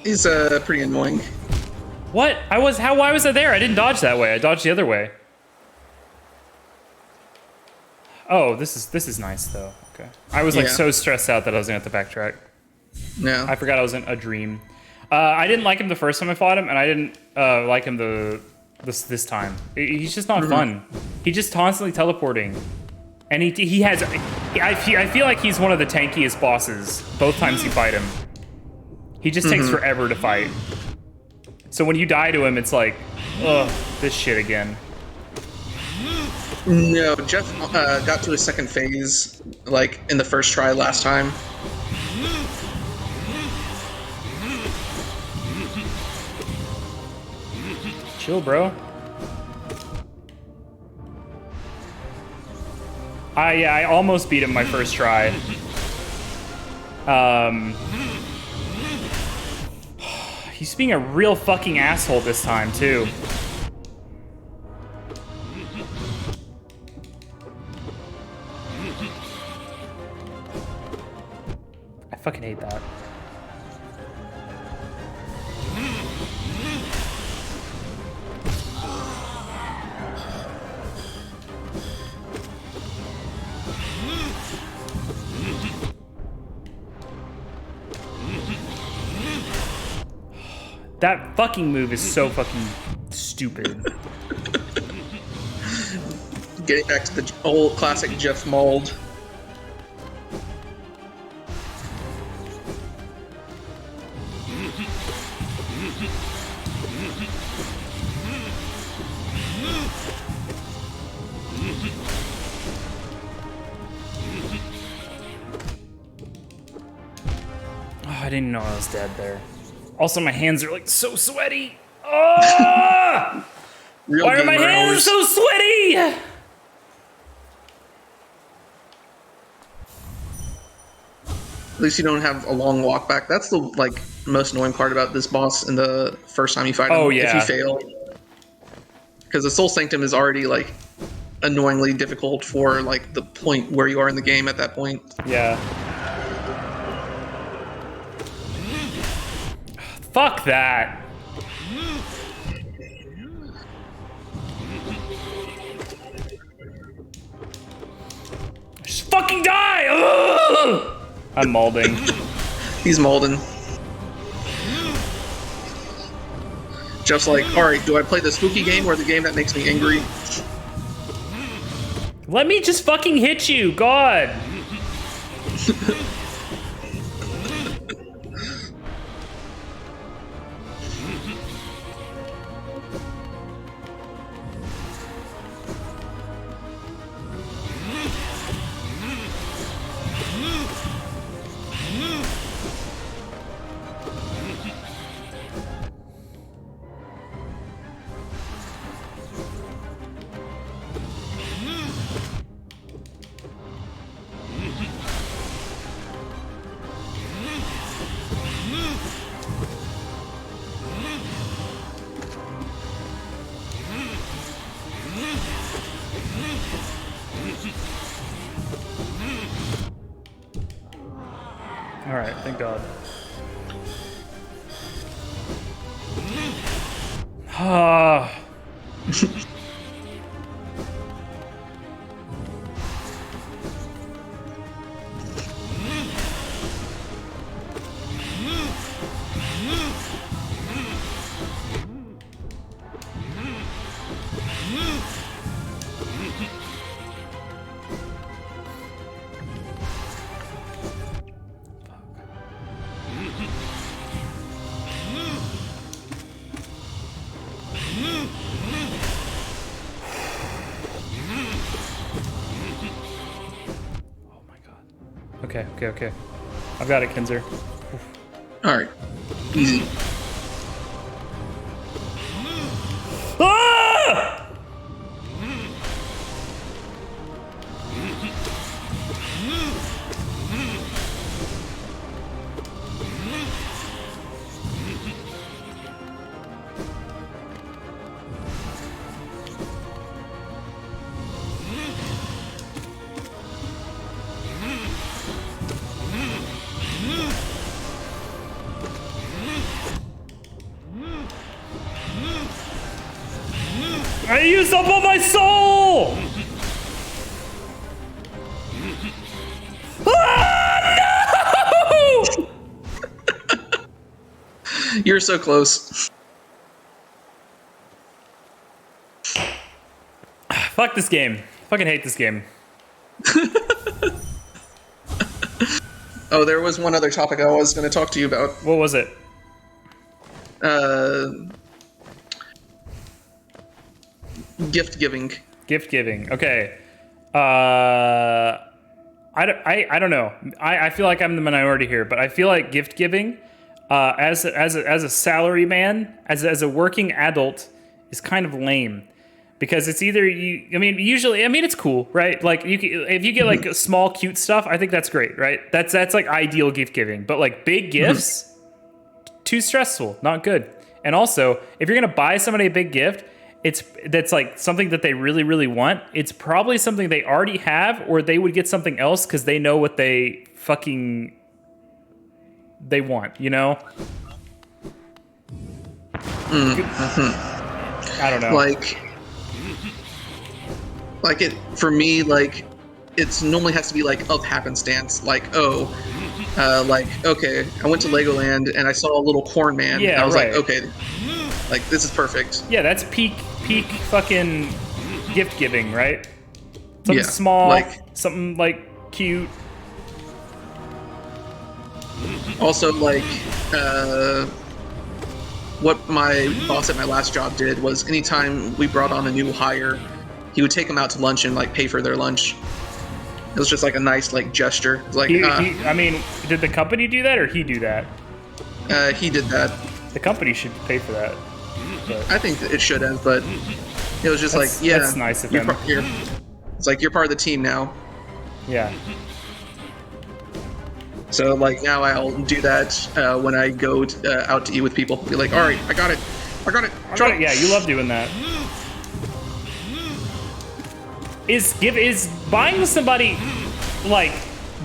He's pretty annoying. What? Why was I there? I didn't dodge that way. I dodged the other way. Oh, this is nice though. Okay. I was like so stressed out that I was gonna have to backtrack. No. I forgot I was in a dream. I didn't like him the first time I fought him, and I didn't like him this time. He's just not fun. He's just constantly teleporting. And he has, I feel like he's one of the tankiest bosses both times you fight him. He just takes forever to fight. So when you die to him, it's like, ugh, this shit again. No, Jeff got to his second phase, like, in the first try last time. Chill, bro. I almost beat him my first try. He's being a real fucking asshole this time, too. I fucking hate that. That fucking move is so fucking stupid. Getting back to the old classic Jeff mold. Oh, I didn't know I was dead there. Also, my hands are like so sweaty. Oh! Why are my hands so sweaty? At least you don't have a long walk back. That's the most annoying part about this boss in the first time you fight him. Oh, yeah. If you fail, because the Soul Sanctum is already annoyingly difficult for the point where you are in the game at that point. Yeah. Fuck that. Just fucking die! Ugh! I'm molding. He's molding. Just alright, do I play the spooky game or the game that makes me angry? Let me just fucking hit you, God! Alright, thank God. Ah. Okay. I've got it, Kinzer. All right, easy. Ah! I used up all my soul! Ah, no! You're so close. Fuck this game. Fucking hate this game. Oh, there was one other topic I was going to talk to you about. What was it? Gift giving. Gift giving. Okay. I don't know. I feel like I'm the minority here, but I feel like gift giving, as a salary man, as a working adult, is kind of lame. Because it's either you. I mean, usually, I mean, it's cool, right? Like, if you get like small, cute stuff, I think that's great, right? That's like ideal gift giving. But like big gifts, too stressful, not good. And also, if you're gonna buy somebody a big gift, that's like something that they really, really want. It's probably something they already have, or they would get something else because they know what they want. You know? I don't know. Like it for me, like it's normally has to be like of happenstance. Like, okay, I went to Legoland and I saw a little corn man. Yeah, and I was right. like, okay, like this is perfect. Yeah, that's peak fucking gift giving, right? Something Yeah, small, like- something like cute. Also, like, what my boss at my last job did was anytime we brought on a new hire, he would take them out to lunch and like pay for their lunch. It was just like a nice like gesture. It was like, I mean, did the company do that or he do that? he did that. The company should pay for that. But I think that it should have, but it was just That's- like, yeah, that's nice of you're him. it's like you're part of the team now. yeah. So like now I'll do that when I go out to eat with people. Be like, all right, I got it. Shut up. Yeah, you love doing that. Is buying somebody like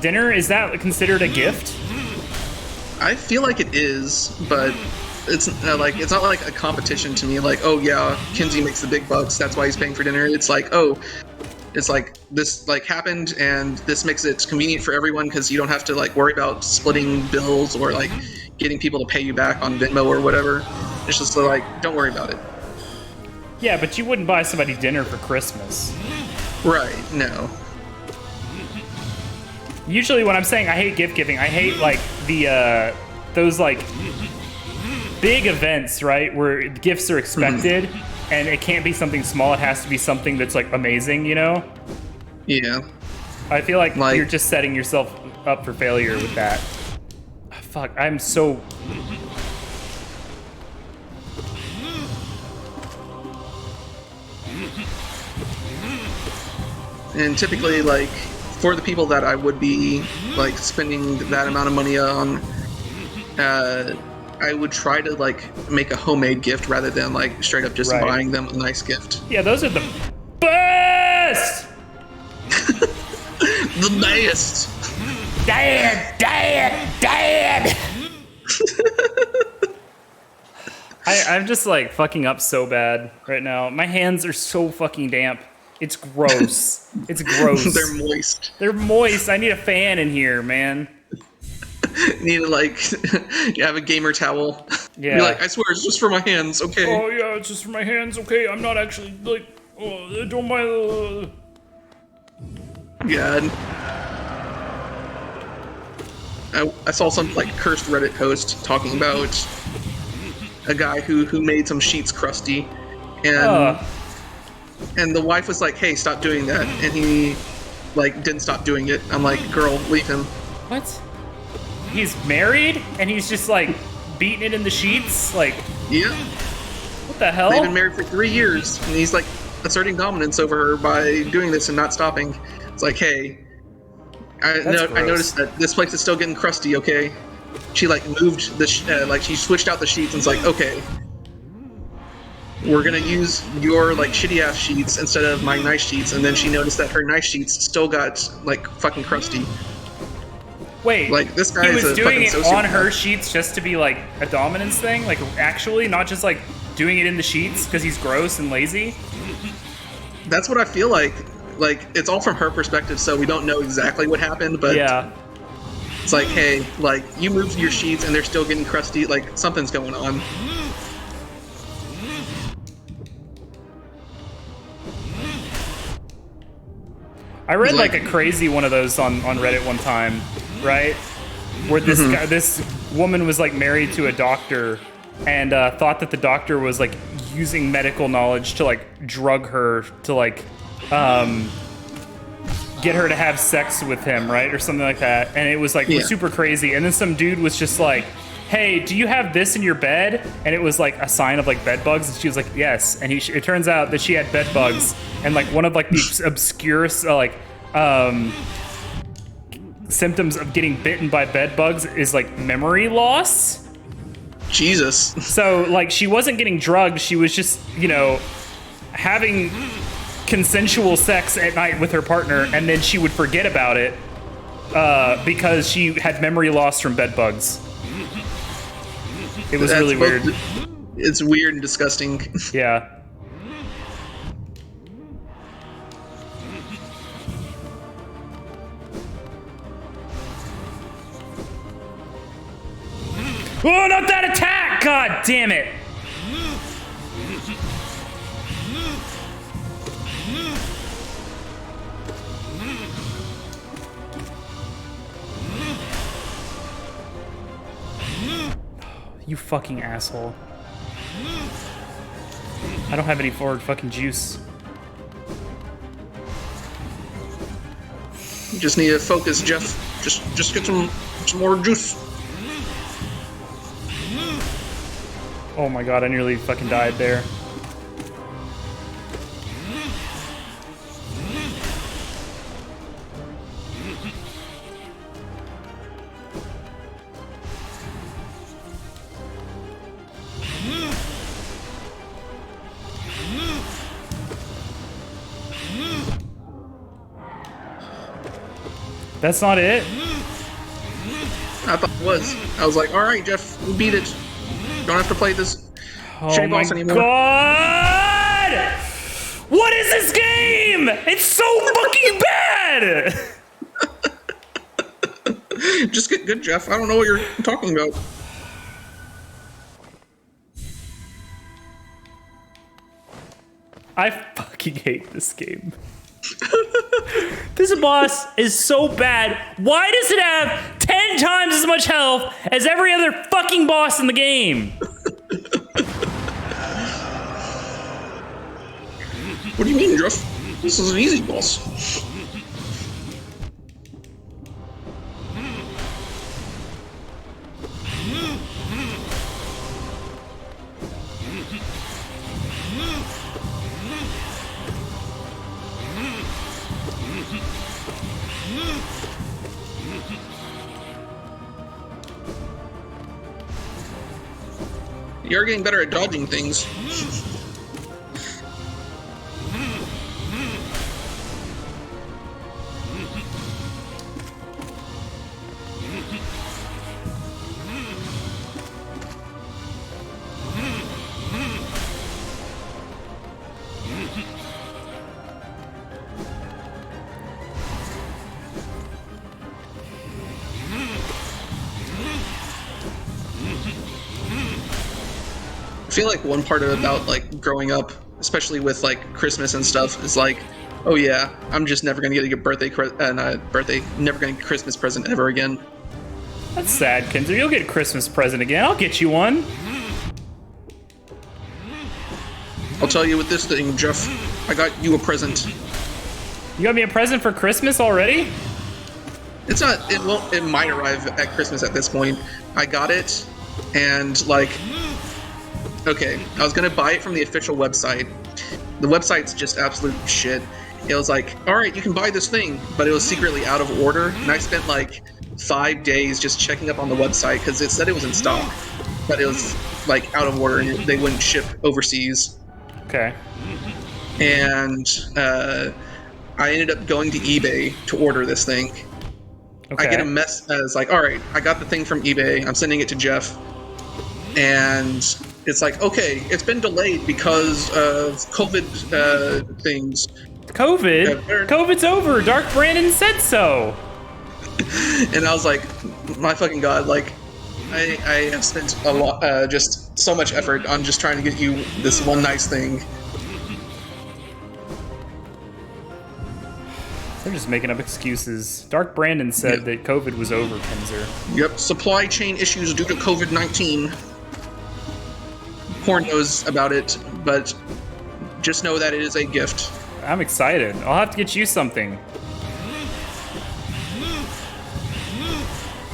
dinner, is that considered a gift? I feel like it is, but it's it's not like a competition to me. Like, oh yeah, Kinsey makes the big bucks, that's why he's paying for dinner. It's like, oh, it's like this like happened, and this makes it convenient for everyone because you don't have to like worry about splitting bills or like getting people to pay you back on Venmo or whatever. It's just like, don't worry about it. Yeah, but you wouldn't buy somebody dinner for Christmas. Right? No. Usually when I'm saying I hate gift giving, I hate like the those like big events, right, where gifts are expected and it can't be something small, it has to be something that's like amazing, you know? Yeah. I feel like Like- you're just setting yourself up for failure with that. Ah, fuck, I'm so... And typically, like, for the people that I would be, like, spending that amount of money on, I would try to, like, make a homemade gift rather than, like, straight up just Right. buying them a nice gift. Yeah, those are the best! The best! Dad! I'm just, like, fucking up so bad right now. My hands are so fucking damp. It's gross. It's gross. They're moist. They're moist. I need a fan in here, man. You need to, like, you have a gamer towel. Yeah. Be like, I swear, it's just for my hands, okay? Oh, yeah, it's just for my hands. Okay, I'm not actually, like, oh, don't mind. God. I saw some, like, cursed Reddit post talking about a guy who made some sheets crusty, and and the wife was like, hey, stop doing that, and he, like, didn't stop doing it. I'm like, girl, leave him. What? He's married and he's just like beating it in the sheets? Like, Yeah. what the hell? They've been married for 3 years, and he's like asserting dominance over her by doing this and not stopping. It's like, hey, I That's gross. noticed that this place is still getting crusty. Okay, she like moved the like she switched out the sheets and it's like, okay, we're gonna use your like shitty ass sheets instead of my nice sheets. And then she noticed that her nice sheets still got like fucking crusty. Wait, Like, this guy he is was a doing it fucking on sociopath. her sheets just to be like a dominance thing? Like, actually, not just like doing it in the sheets because he's gross and lazy? That's what I feel like. Like, it's all from her perspective, so we don't know exactly what happened, but Yeah. it's like, hey, like, you moved your sheets and they're still getting crusty. Like, something's going on. I read Like- like a crazy one of those on Reddit one time, right? Where this guy, this woman was like married to a doctor and thought that the doctor was like using medical knowledge to like drug her to like get her to have sex with him, right? Or something like that. And it was like Yeah. super crazy. And then some dude was just like, hey, do you have this in your bed? And it was like a sign of like bed bugs. And she was like, yes. And it turns out that she had bed bugs. And like one of like the obscure symptoms of getting bitten by bed bugs is like memory loss. Jesus. So like she wasn't getting drugged. She was just, you know, having consensual sex at night with her partner. And then she would forget about it because she had memory loss from bed bugs. It was That's really weird. It's weird and disgusting. Yeah. Oh, not that attack! God damn it! You fucking asshole. I don't have any forward fucking juice. You just need to focus, Jeff. Just get some more juice. Oh my god, I nearly fucking died there. That's not it? I thought it was. I was like, all right, Jeff, we beat it. Don't have to play this Oh shitty my boss anymore. god! What is this game? It's so fucking bad! Just get good, Jeff. I don't know what you're talking about. I fucking hate this game. This boss is so bad. Why does it have 10 times as much health as every other fucking boss in the game? What do you mean, Jeff? This is an easy boss. You're getting better at dodging things. I feel like one part about like growing up, especially with like Christmas and stuff, is like, oh yeah, I'm just never gonna get a never gonna get a Christmas present ever again. That's sad, Kenzo. You'll get a Christmas present again. I'll get you one. I'll tell you with this thing, Jeff, I got you a present. You got me a present for Christmas already? It's not. It won't. It might arrive at Christmas at this point. I got it, and like, okay, I was gonna buy it from the official website. The website's just absolute shit. It was like, all right, you can buy this thing, but it was secretly out of order, and I spent like 5 days just checking up on the website because it said it was in stock, but it was like out of order and they wouldn't ship overseas. Okay. And I ended up going to eBay to order this thing. Okay. I get a mess as like, all right, I got the thing from eBay. I'm sending it to Jeff, and it's like, okay, it's been delayed because of COVID things. COVID's over. Dark Brandon said so. And I was like, my fucking god, like, I have spent a lot, just so much effort on just trying to get you this one nice thing. They're just making up excuses. Dark Brandon said that COVID was over, Kenzer. Yep, supply chain issues due to COVID-19. Porn knows about it, but just know that it is a gift. I'm excited. I'll have to get you something.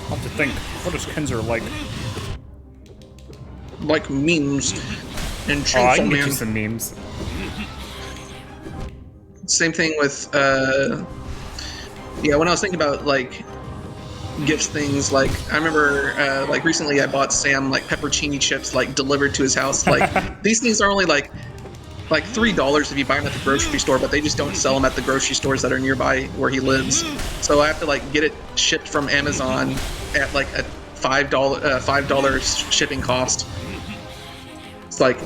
I'll have to think. What does Kenzer like? Like memes and Oh, I Chainsaw can get Man. you some memes. Same thing with, yeah, when I was thinking about, like, gift things, like, I remember, like, recently I bought Sam, like, pepperoni chips, like, delivered to his house. Like, these things are only, like $3 if you buy them at the grocery store, but they just don't sell them at the grocery stores that are nearby where he lives. So I have to, like, get it shipped from Amazon at, like, a $5 shipping cost. It's like,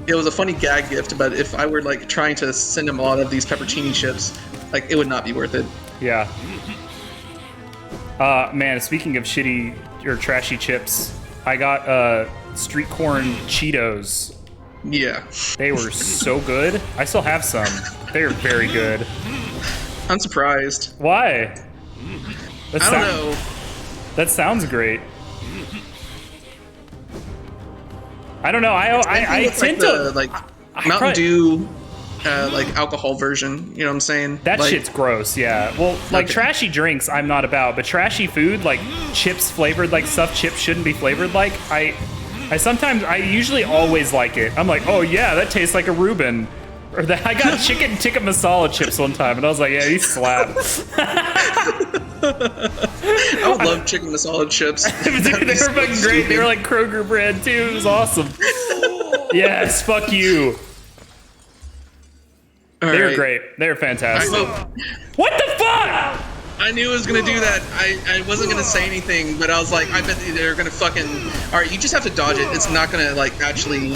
it was a funny gag gift, but if I were like trying to send him a lot of these pepperoni chips, like it would not be worth it. Yeah. Man, speaking of shitty or trashy chips, I got street corn Cheetos. Yeah. They were so good. I still have some. They are very good. I'm surprised. Why? I don't know. That sounds great. I don't know. I tend to like I Mountain probably- Dew, like alcohol version. You know what I'm saying? That like, shit's gross, yeah. Well, like Okay. trashy drinks, I'm not about, but trashy food, like chips flavored like stuff chips shouldn't be flavored like. I usually always like it. I'm like, oh yeah, that tastes like a Reuben. Or that I got chicken tikka masala chips one time, and I was like, yeah, these slap. I would love chicken masala chips. Dude, they were fucking great. They were like Kroger brand too. It was awesome. Yes, fuck you. They were great. They were I fantastic. hope. What the fuck? I knew it was gonna do that. I wasn't gonna say anything, but I was like, I bet they're gonna fucking. All right, you just have to dodge it. It's not gonna like actually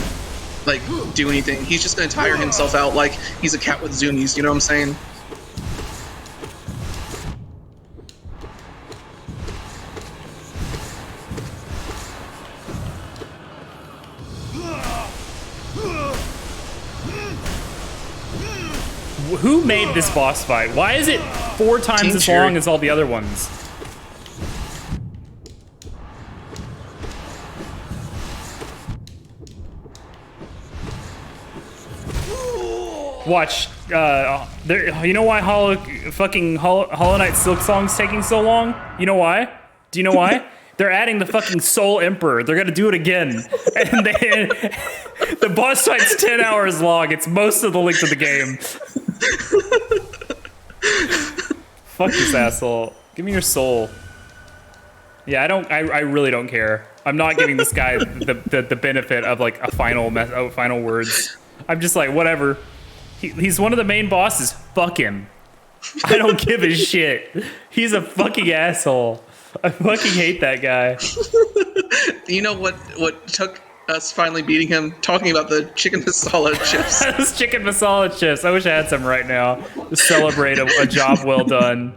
like do anything. He's just gonna tire himself out like he's a cat with zoomies. You know what I'm saying? Who made this boss fight? Why is it 4 times Team as Cherry. long as all the other ones? Watch, you know why Hollow Knight Silk Song's taking so long? You know why? Do you know why? They're adding the fucking Soul Emperor. They're gonna do it again. And the boss fight's 10 hours long. It's most of the length of the game. Fuck this asshole. Give me your soul. Yeah, I really don't care. I'm not giving this guy the benefit of like a final words. I'm just like, whatever. He's one of the main bosses. Fuck him. I don't give a shit. He's a fucking asshole. I fucking hate that guy. You know what took us finally beating him? Talking about the chicken masala chips. Those chicken masala chips. I wish I had some right now to celebrate a job well done.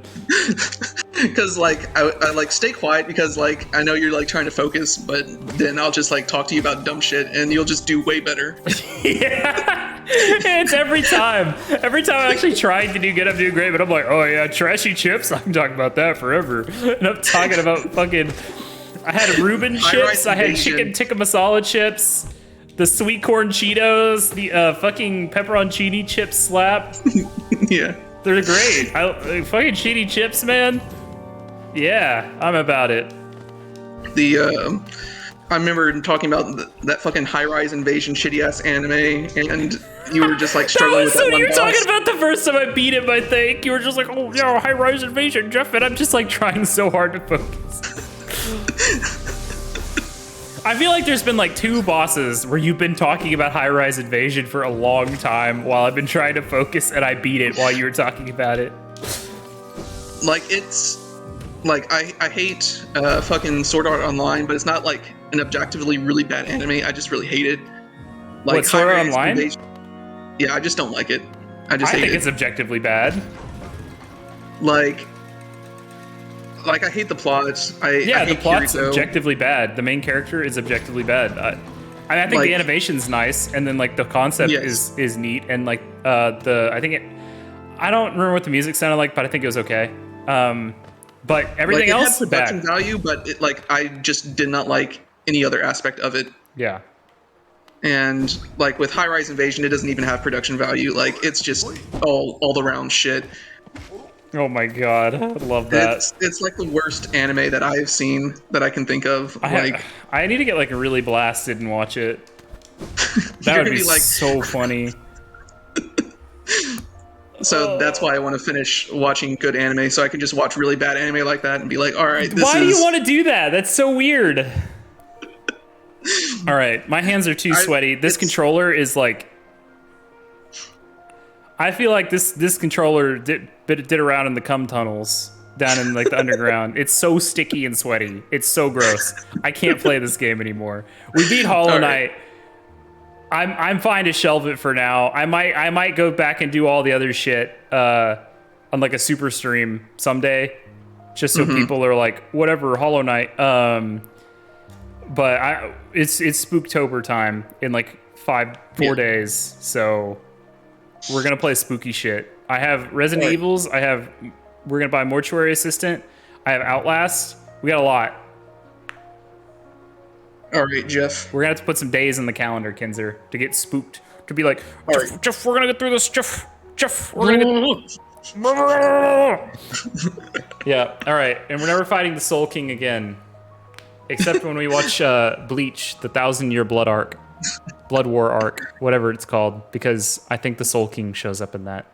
Because like I like stay quiet because like I know you're like trying to focus, but then I'll just like talk to you about dumb shit and you'll just do way better. Yeah. It's every time. Every time I'm actually trying to do good, I'm doing great, but I'm like, oh yeah, trashy chips? I'm talking about that forever. And I'm talking about fucking... I had Reuben chips, I had chicken tikka masala chips, the sweet corn Cheetos, the fucking pepperoncini chip slap. Yeah. They're great. Fucking cheaty chips, man. Yeah, I'm about it. I remember talking about that fucking high-rise invasion shitty ass anime, and you were just like struggling with that one You were boss. talking about the first time I beat him, I think. You were just like, oh, yeah, high-rise invasion, Jeff, and I'm just like trying so hard to focus. I feel like there's been like 2 bosses where you've been talking about high-rise invasion for a long time while I've been trying to focus, and I beat it while you were talking about it. Like, it's like I hate fucking Sword Art Online, but it's not like an objectively really bad anime. I just really hate it. Like, What, Sword Art high-rise Online? invasion- Yeah, I just don't like it. I I hate think it. it's objectively bad. Like I hate the plot. I Yeah, the hate plot's Kirito. objectively bad. The main character is objectively bad. I think Like- the animation's nice, and then like the concept Yes. is neat, and like I don't remember what the music sounded like, but I think it was okay. But everything Like, it else had production bad. value, but it, like, I just did not like any other aspect of it. Yeah. And like with High Rise Invasion, it doesn't even have production value. Like, it's just all around shit. Oh my god, I love that. It's like the worst anime that I've seen that I can think of. I need to get like really blasted and watch it. That You're would gonna be be like- so funny. So that's why I want to finish watching good anime, so I can just watch really bad anime like that and be like, all right, Why do you want to do that? That's so weird. All right, my hands are too sweaty. This controller is like, I feel like this controller did around in the cum tunnels down in like the underground. It's so sticky and sweaty. It's so gross. I can't play this game anymore. We beat Hollow All Knight. right. I'm fine to shelve it for now. I might go back and do all the other shit on like a super stream someday, just so people are like, whatever, Hollow Knight. But it's Spooktober time in like 4 days, so we're gonna play spooky shit. I have Resident Right. Evils. We're gonna buy Mortuary Assistant. I have Outlast. We got a lot. All right, Jeff. We're gonna have to put some days in the calendar, Kinzer, to get spooked. To be like, All Jeff, right. Jeff, we're gonna get through this. Jeff, we're gonna get. Yeah. All right, and we're never fighting the Soul King again, except when we watch Bleach: The 1,000-Year Blood War arc, whatever it's called, because I think the Soul King shows up in that,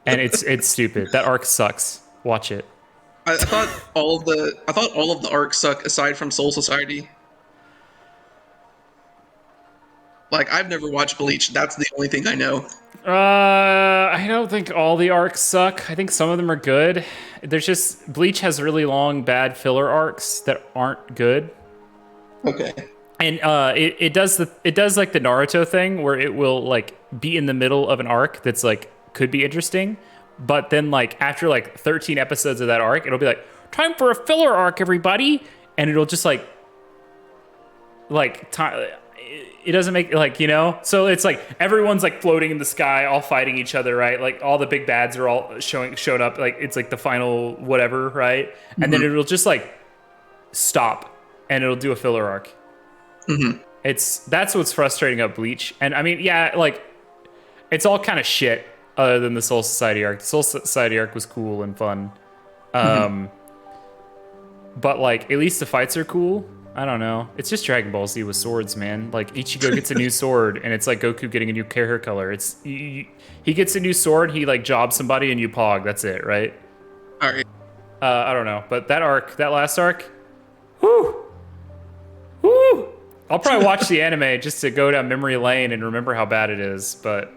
and it's stupid. That arc sucks. Watch it. I thought all of the arcs suck aside from Soul Society. Like, I've never watched Bleach. That's the only thing I know. I don't think all the arcs suck. I think some of them are good. There's just Bleach has really long bad filler arcs that aren't good. Okay. And it does like the Naruto thing where it will like be in the middle of an arc that's like could be interesting, but then like after like 13 episodes of that arc, it'll be like time for a filler arc, everybody, and it'll just like time. It doesn't make like, you know, so it's like everyone's like floating in the sky, all fighting each other, right? Like all the big bads are all showed up, like it's like the final whatever, right? And then it'll just like stop and it'll do a filler arc. That's what's frustrating about Bleach. And I mean, yeah, like it's all kind of shit other than the Soul Society arc. The Soul Society arc was cool and fun. But like at least the fights are cool. I don't know. It's just Dragon Ball Z with swords, man. Like Ichigo gets a new sword, and it's like Goku getting a new hair color. It's he gets a new sword, he like jobs somebody, and you pog. That's it, right? All right. I don't know, but that last arc, whoo. I'll probably watch the anime just to go down memory lane and remember how bad it is, but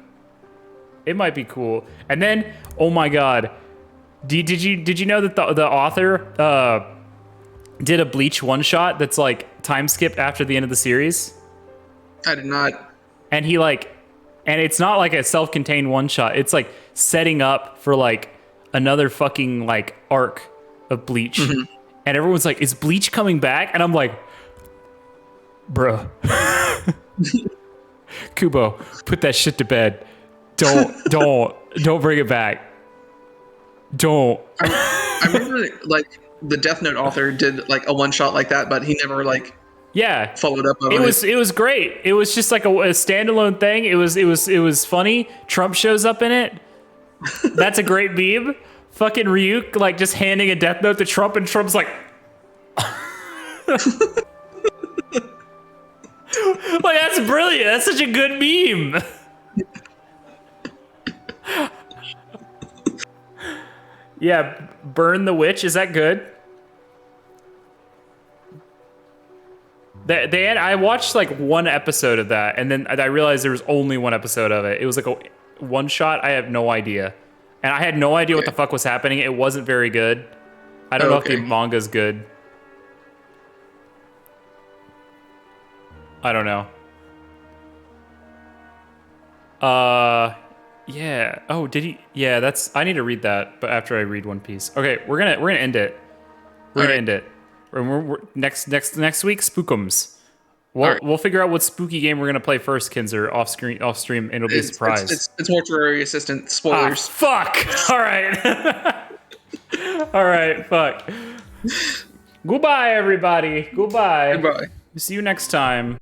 it might be cool. And then, oh my god, did you know that the author did a Bleach one shot that's like time skipped after the end of the series? I did not. And and it's not like a self-contained one shot. It's like setting up for like another fucking like arc of Bleach. And everyone's like, is Bleach coming back? And I'm like, bruh. Kubo, put that shit to bed. Don't bring it back. Don't. I remember like the Death Note author did like a one shot like that, but he never like Yeah. followed up on It was great. It was just like a standalone thing. It was funny. Trump shows up in it. That's a great meme. Fucking Ryuk, like, just handing a death note to Trump, and Trump's like... Like, that's brilliant. That's such a good meme. Yeah, Burn the Witch. Is that good? I watched like one episode of that, and then I realized there was only one episode of it. It was like a one shot. I have no idea, and I had no idea what the fuck was happening. It wasn't very good. I don't know if the manga's good. I don't know. Yeah. Oh, did he? Yeah, that's. I need to read that, but after I read One Piece. Okay, we're gonna end it. We're gonna end it. We're next week, Spookums. We'll figure out what spooky game we're gonna play first, Kinzer, off stream, and it'll be a surprise. It's mortuary assistant spoilers. Fuck. All right. All right. Fuck. Goodbye, everybody. Goodbye. Goodbye. See you next time.